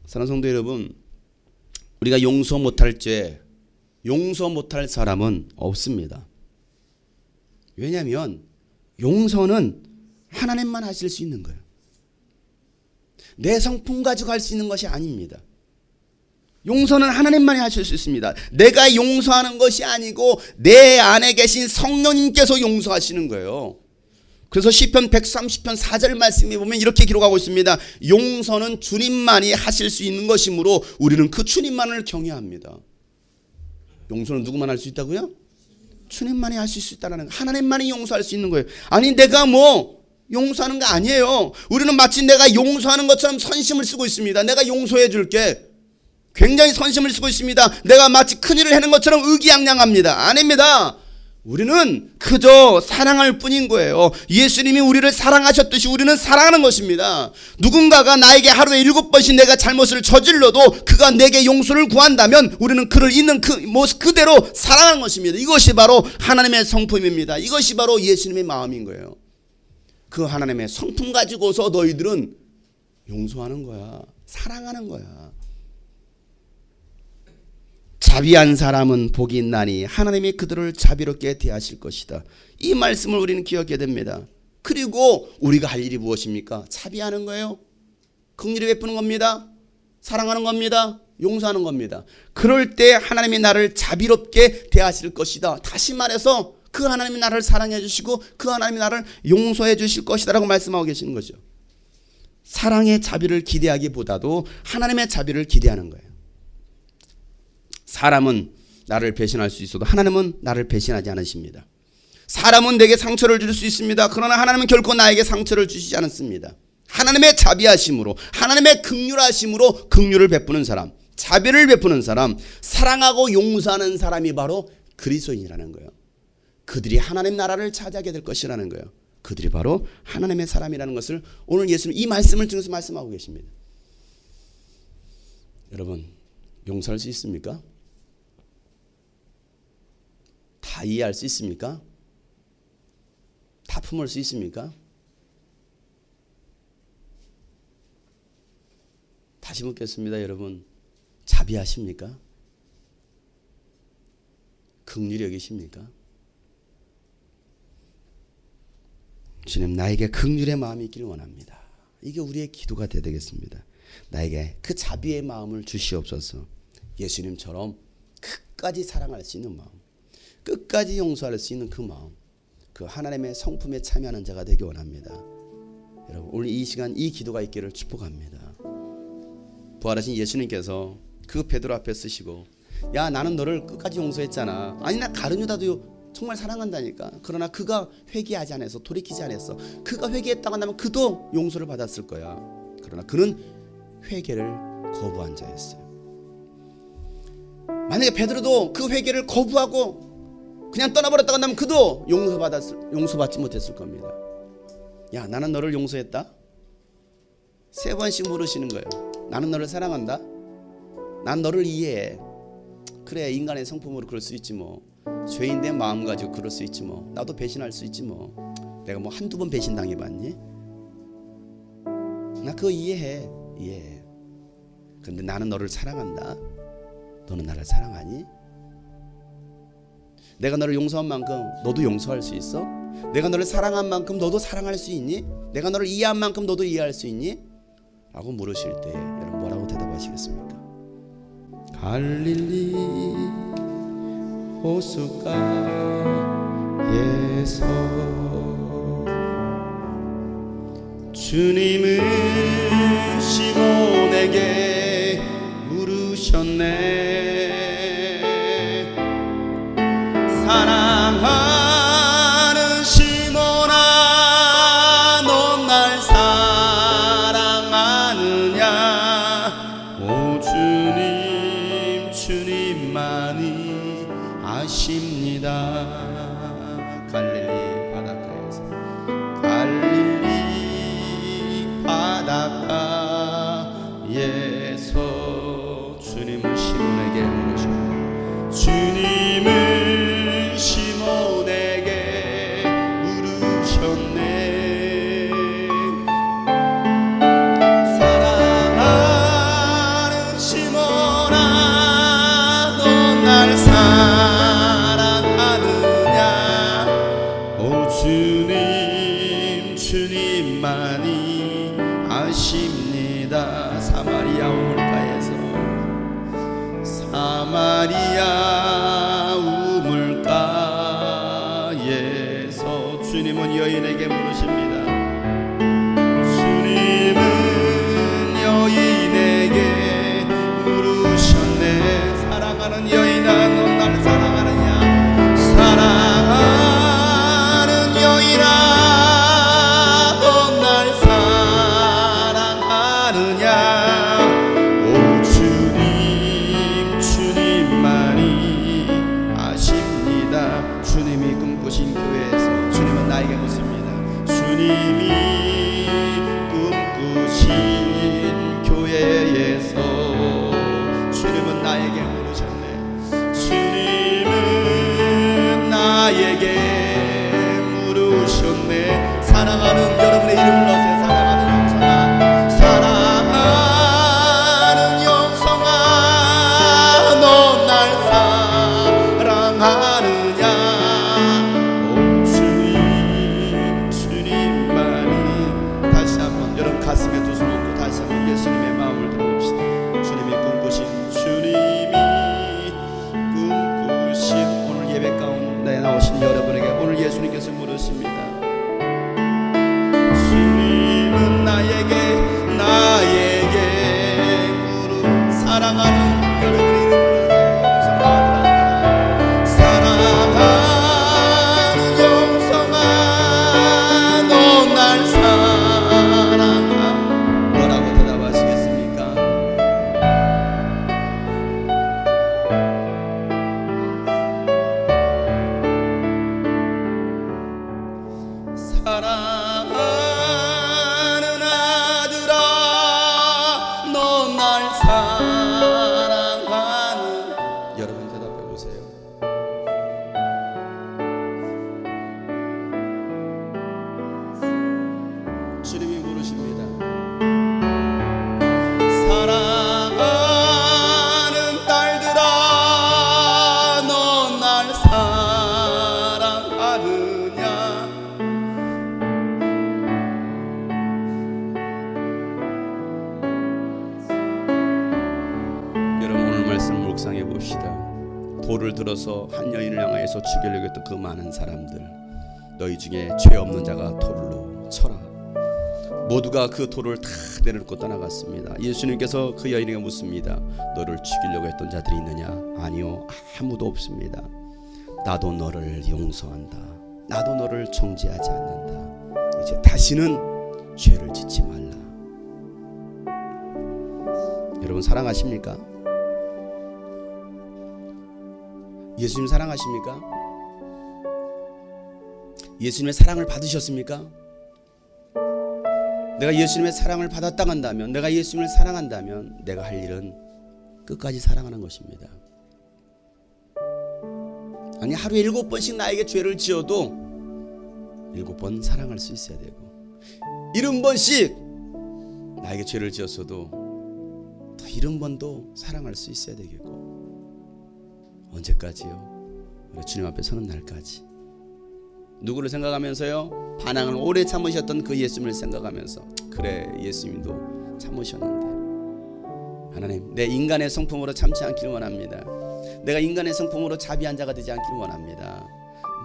사랑하는 성도 여러분, 우리가 용서 못할 죄, 용서 못할 사람은 없습니다. 왜냐하면 용서는 하나님만 하실 수 있는 거예요. 내 성품 가지고 할 수 있는 것이 아닙니다. 용서는 하나님만이 하실 수 있습니다. 내가 용서하는 것이 아니고 내 안에 계신 성령님께서 용서하시는 거예요. 그래서 시편 130편 4절 말씀에 보면 이렇게 기록하고 있습니다. 용서는 주님만이 하실 수 있는 것이므로 우리는 그 주님만을 경외합니다. 용서는 누구만 할 수 있다고요? 주님만이 할 수 있다는 거예요. 하나님만이 용서할 수 있는 거예요. 아니 내가 용서하는 거 아니에요. 우리는 마치 내가 용서하는 것처럼 선심을 쓰고 있습니다. 내가 용서해 줄게. 굉장히 선심을 쓰고 있습니다. 내가 마치 큰일을 해는 것처럼 의기양양합니다. 아닙니다. 우리는 그저 사랑할 뿐인 거예요. 예수님이 우리를 사랑하셨듯이 우리는 사랑하는 것입니다. 누군가가 나에게 하루에 7번씩 내가 잘못을 저질러도 그가 내게 용서를 구한다면 우리는 그를 있는 그 모습 그대로 사랑하는 것입니다. 이것이 바로 하나님의 성품입니다. 이것이 바로 예수님의 마음인 거예요. 그 하나님의 성품 가지고서 너희들은 용서하는 거야. 사랑하는 거야. 자비한 사람은 복이 있나니 하나님이 그들을 자비롭게 대하실 것이다. 이 말씀을 우리는 기억해야 됩니다. 그리고 우리가 할 일이 무엇입니까? 자비하는 거예요. 긍휼히 베푸는 겁니다. 사랑하는 겁니다. 용서하는 겁니다. 그럴 때 하나님이 나를 자비롭게 대하실 것이다. 다시 말해서 그 하나님이 나를 사랑해 주시고 그 하나님이 나를 용서해 주실 것이다 라고 말씀하고 계시는 거죠. 사랑의 자비를 기대하기보다도 하나님의 자비를 기대하는 거예요. 사람은 나를 배신할 수 있어도 하나님은 나를 배신하지 않으십니다. 사람은 내게 상처를 줄 수 있습니다. 그러나 하나님은 결코 나에게 상처를 주시지 않습니다. 하나님의 자비하심으로 하나님의 긍휼하심으로 긍휼을 베푸는 사람, 자비를 베푸는 사람, 사랑하고 용서하는 사람이 바로 그리스도인이라는 거예요. 그들이 하나님 나라를 차지하게 될 것이라는 거예요. 그들이 바로 하나님의 사람이라는 것을 오늘 예수님 이 말씀을 통해서 말씀하고 계십니다. 여러분, 용서할 수 있습니까? 다 이해할 수 있습니까? 다 품을 수 있습니까? 다시 묻겠습니다, 여러분. 자비하십니까? 긍휼히 여기십니까? 주님, 나에게 긍휼의 마음이 있기를 원합니다. 이게 우리의 기도가 되겠습니다. 나에게 그 자비의 마음을 주시옵소서. 예수님처럼 끝까지 사랑할 수 있는 마음, 끝까지 용서할 수 있는 그 마음, 그 하나님의 성품에 참여하는 자가 되기 원합니다. 여러분, 오늘 이 시간 이 기도가 있기를 축복합니다. 부활하신 예수님께서 그 베드로 앞에 쓰시고, 야, 나는 너를 끝까지 용서했잖아. 아니, 나 가룟유다도 정말 사랑한다니까. 그러나 그가 회개하지 않아서, 돌이키지 않았어. 그가 회개했다고 한다면 그도 용서를 받았을 거야. 그러나 그는 회개를 거부한 자였어요. 만약에 베드로도 그 회개를 거부하고 그냥 떠나버렸다고 한다면 그도 용서받지 못했을 겁니다. 야, 나는 너를 용서했다. 3번씩 물으시는 거예요. 나는 너를 사랑한다. 난 너를 이해해. 그래, 인간의 성품으로 그럴 수 있지 뭐. 죄인된 마음 가지고 그럴 수 있지 뭐. 나도 배신할 수 있지 뭐. 내가 뭐 한두 번 배신 당해봤니? 나 그거 이해해. 근데 나는 너를 사랑한다. 너는 나를 사랑하니? 내가 너를 용서한 만큼 너도 용서할 수 있어? 내가 너를 사랑한 만큼 너도 사랑할 수 있니? 내가 너를 이해한 만큼 너도 이해할 수 있니? 라고 물으실 때 여러분 뭐라고 대답하시겠습니까? 갈릴리 호숫가에서 주님은 시몬에게 물으셨네. 사랑하는 시몬아, 넌 날 사랑하느냐? 오 주님, 주님만이 아십니다. 갈릴리 바닷가에서, 갈릴리 바닷가에서 주님은 시몬에게 물으셨다. 한번 여인에게 물으십니다. 주님은 여인에게 물으셨네. 사랑하는 여인아, 넌 날 사랑하느냐? 사랑하는 여인아, 넌 날 사랑하느냐? 오 주님, 주님만이 아십니다. 주님이 꿈꾸신 교회에서 주님은 나에게 묻습니다. 주님이 꿈꾸신 교회에서 주님은 나에게 물으셨네. 주님은 나에게 물으셨네. 사랑하는 여러분의 이름을 넣으세요. 사랑하는 영성아, 사랑하는 영성아, 넌 날 사랑하느냐? 오 주님, 주님만이. 다시 한번 여러분 가슴에 두 손 얹고 다시 한번 예수님의 마음을 들어봅시다. 주님이 꿈꾸신, 주님이 꿈꾸신 오늘 예배 가운데 나오신 여러분에게 오늘 예수님께서 물으십니다. 주님은 나에게 사랑하는 여러분의 이름을 사랑하는 영성아, 넌 날 사랑하. 뭐라고 대답하시겠습니까? 사랑하는 아들아, 넌 날 사랑하는. 여러분 대답해 보세요. 주님이 물으십니다. 사랑하는 딸들아, 넌 날 사랑하느냐? 여러분 오늘 말씀 묵상해 봅시다. 돌을 들어서 한 여인을 향하여서 죽이려고 했던 그 많은 사람들, 너희 중에 죄 없는 자가 돌로 쳐라. 모두가 그 돌을 다 내려놓고 떠나갔습니다. 예수님께서 그 여인에게 묻습니다. 너를 죽이려고 했던 자들이 있느냐? 아니요, 아무도 없습니다. 나도 너를 용서한다. 나도 너를 정죄하지 않는다. 이제 다시는 죄를 짓지 말라. 여러분 사랑하십니까? 예수님 사랑하십니까? 예수님의 사랑을 받으셨습니까? 내가 예수님의 사랑을 받았다 한다면, 내가 예수님을 사랑한다면 내가 할 일은 끝까지 사랑하는 것입니다. 아니 하루에 7번씩 나에게 죄를 지어도 7번 사랑할 수 있어야 되고, 70번씩 나에게 죄를 지었어도 더 70번도 사랑할 수 있어야 되겠고, 언제까지요? 우리 주님 앞에 서는 날까지. 누구를 생각하면서요? 반항을 오래 참으셨던 그 예수님을 생각하면서, 그래 예수님도 참으셨는데 하나님, 내 인간의 성품으로 참지 않기를 원합니다. 내가 인간의 성품으로 자비한 자가 되지 않기를 원합니다.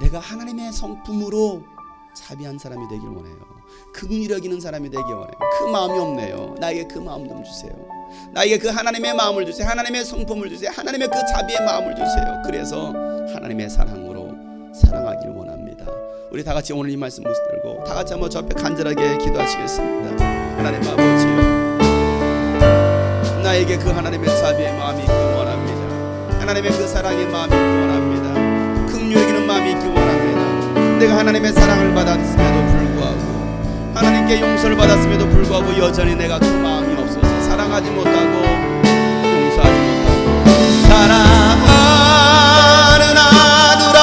내가 하나님의 성품으로 자비한 사람이 되기를 원해요. 긍휼히 여기는 사람이 되기 원해요. 그 마음이 없네요. 나에게 그 마음 좀 주세요. 나에게 그 하나님의 마음을 주세요. 하나님의 성품을 주세요. 하나님의 그 자비의 마음을 주세요. 그래서 하나님의 사랑으로 사랑하기를 원합니다. 우리 다 같이 오늘 이 말씀 들고 다 같이 한번 저 앞에 간절하게 기도하시겠습니다. 하나님 아버지요, 나에게 그 하나님의 자비의 마음이 있기 원합니다. 하나님의 그 사랑의 마음이 있기 원합니다. 긍휼히 여기는 마음이 있기 원합니다. 내가 하나님의 사랑을 받았음에도 불구하고, 하나님께 용서를 받았음에도 불구하고 여전히 내가 그 마음이 없어서 사랑하지 못하고 용서하지 못하고, 사랑하는 아들아,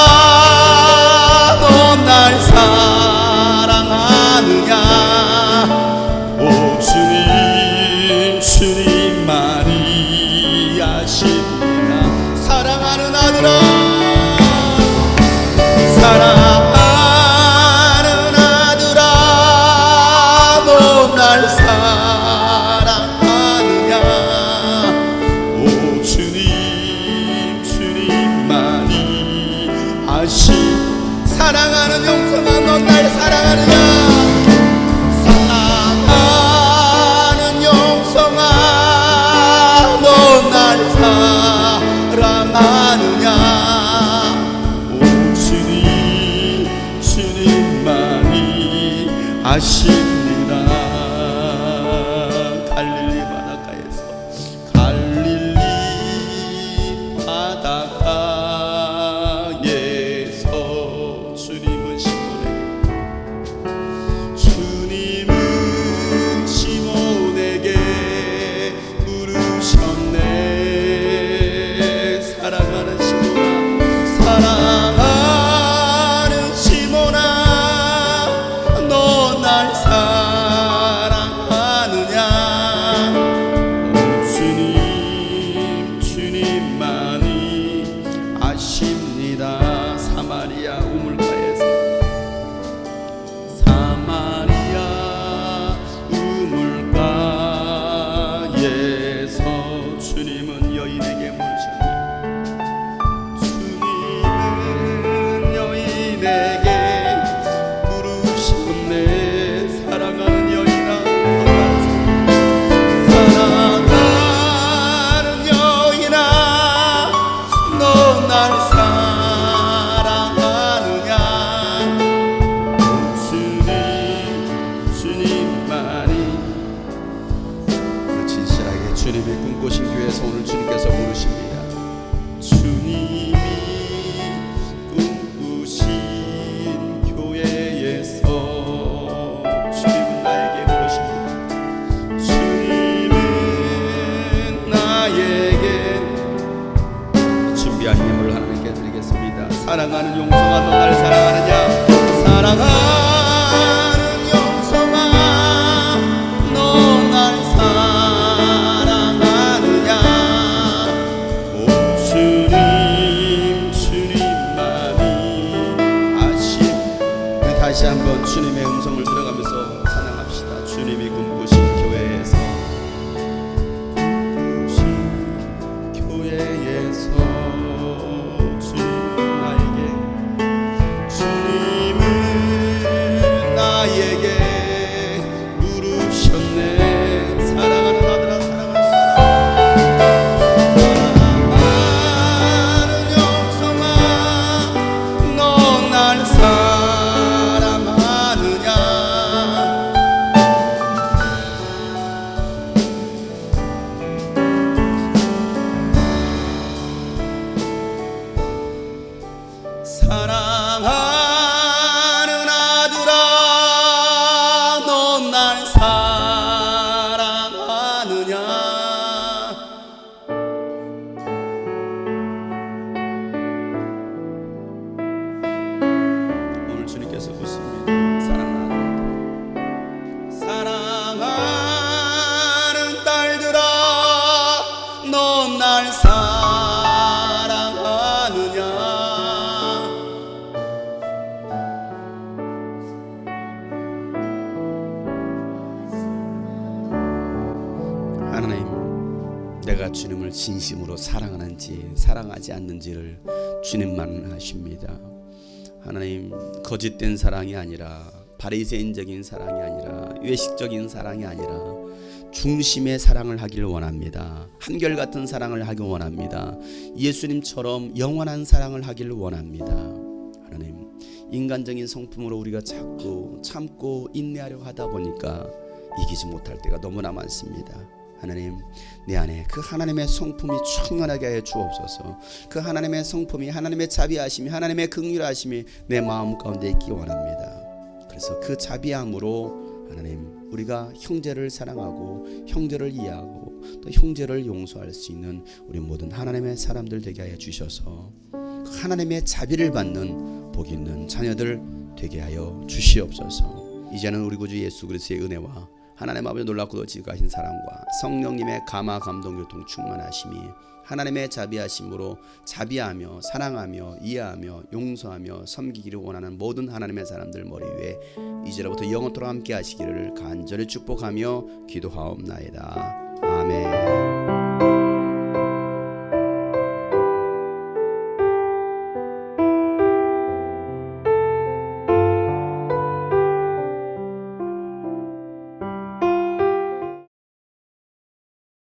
넌 날 사랑하느냐? 오 주님, 주님만이 아십니다. 사랑하는 아들아, 사랑하는 아들아, 넌 날 사랑하느냐? 오 주님, 주님만이 아시. 사랑하는 영성아, 넌 날 사랑 아십니다. 갈릴리 바닷가에서 갈릴리 바닷가에서 주님은 시몬에게 물으셨네. 사랑하는 시몬아, 너 날 사랑하느냐? 주님만이 아십니다. 사마리아 우물가에서 주님은 여인에게 물으셨네. 주님은 여인에게 물으셨네. 사랑하는 여인아, 사랑하는 여인아, 너 날 사랑하느냐? 주님만이. 진실하게 주님의 꿈꾸신 교회에서 오늘 주님께서 부르십니다. 주님이 꿈꾸신 교회에서 주님은 나에게 부르십니다. 주님은 나에게 준비한 예물을 하나님께 드리겠습니다. 사랑하는 용성아, 너 날 사랑하느냐? 사랑하는 용성아, 너 날 사랑하느냐? 오 주님만이 아심. 우리 다시 한번 주님의 음성을 들어가면서 찬양합시다. 주님이 꿈꾸신 교회에서 주님은 나에게 물으셨네. 사랑하는 아들아, 사랑하는 영성아, 너 날 사랑하느냐? 사랑하는 아들아, 너 날 사랑하느냐? 오늘 주님께서 묻습니다. 사랑하는 딸들아, 너 날 사랑하느냐? 하나님, 내가 주님을 진심으로 사랑하는지 사랑하지 않는지를 주님만 아십니다. 하나님, 거짓된 사랑이 아니라, 바리새인적인 사랑이 아니라, 외식적인 사랑이 아니라 중심의 사랑을 하기를 원합니다. 한결같은 사랑을 하기 원합니다. 예수님처럼 영원한 사랑을 하기를 원합니다. 하나님, 인간적인 성품으로 우리가 자꾸 참고 인내하려고 하다 보니까 이기지 못할 때가 너무나 많습니다. 하나님, 내 안에 그 하나님의 성품이 충만하게 하여 주옵소서. 그 하나님의 성품이, 하나님의 자비하심이, 하나님의 긍휼하심이 내 마음 가운데 있기 원합니다. 그래서 그 자비함으로 하나님, 우리가 형제를 사랑하고 형제를 이해하고 또 형제를 용서할 수 있는 우리 모든 하나님의 사람들 되게 하여 주셔서 그 하나님의 자비를 받는 복 있는 자녀들 되게 하여 주시옵소서. 이제는 우리 구주 예수 그리스도의 은혜와 하나님 아버지 놀랍고도 지극하신 사랑과 성령님의 감화 감동 교통 충만하심이 하나님의 자비하심으로 자비하며 사랑하며 이해하며 용서하며 섬기기를 원하는 모든 하나님의 사람들 머리 위에 이제로부터 영원토록 함께 하시기를 간절히 축복하며 기도하옵나이다. 아멘.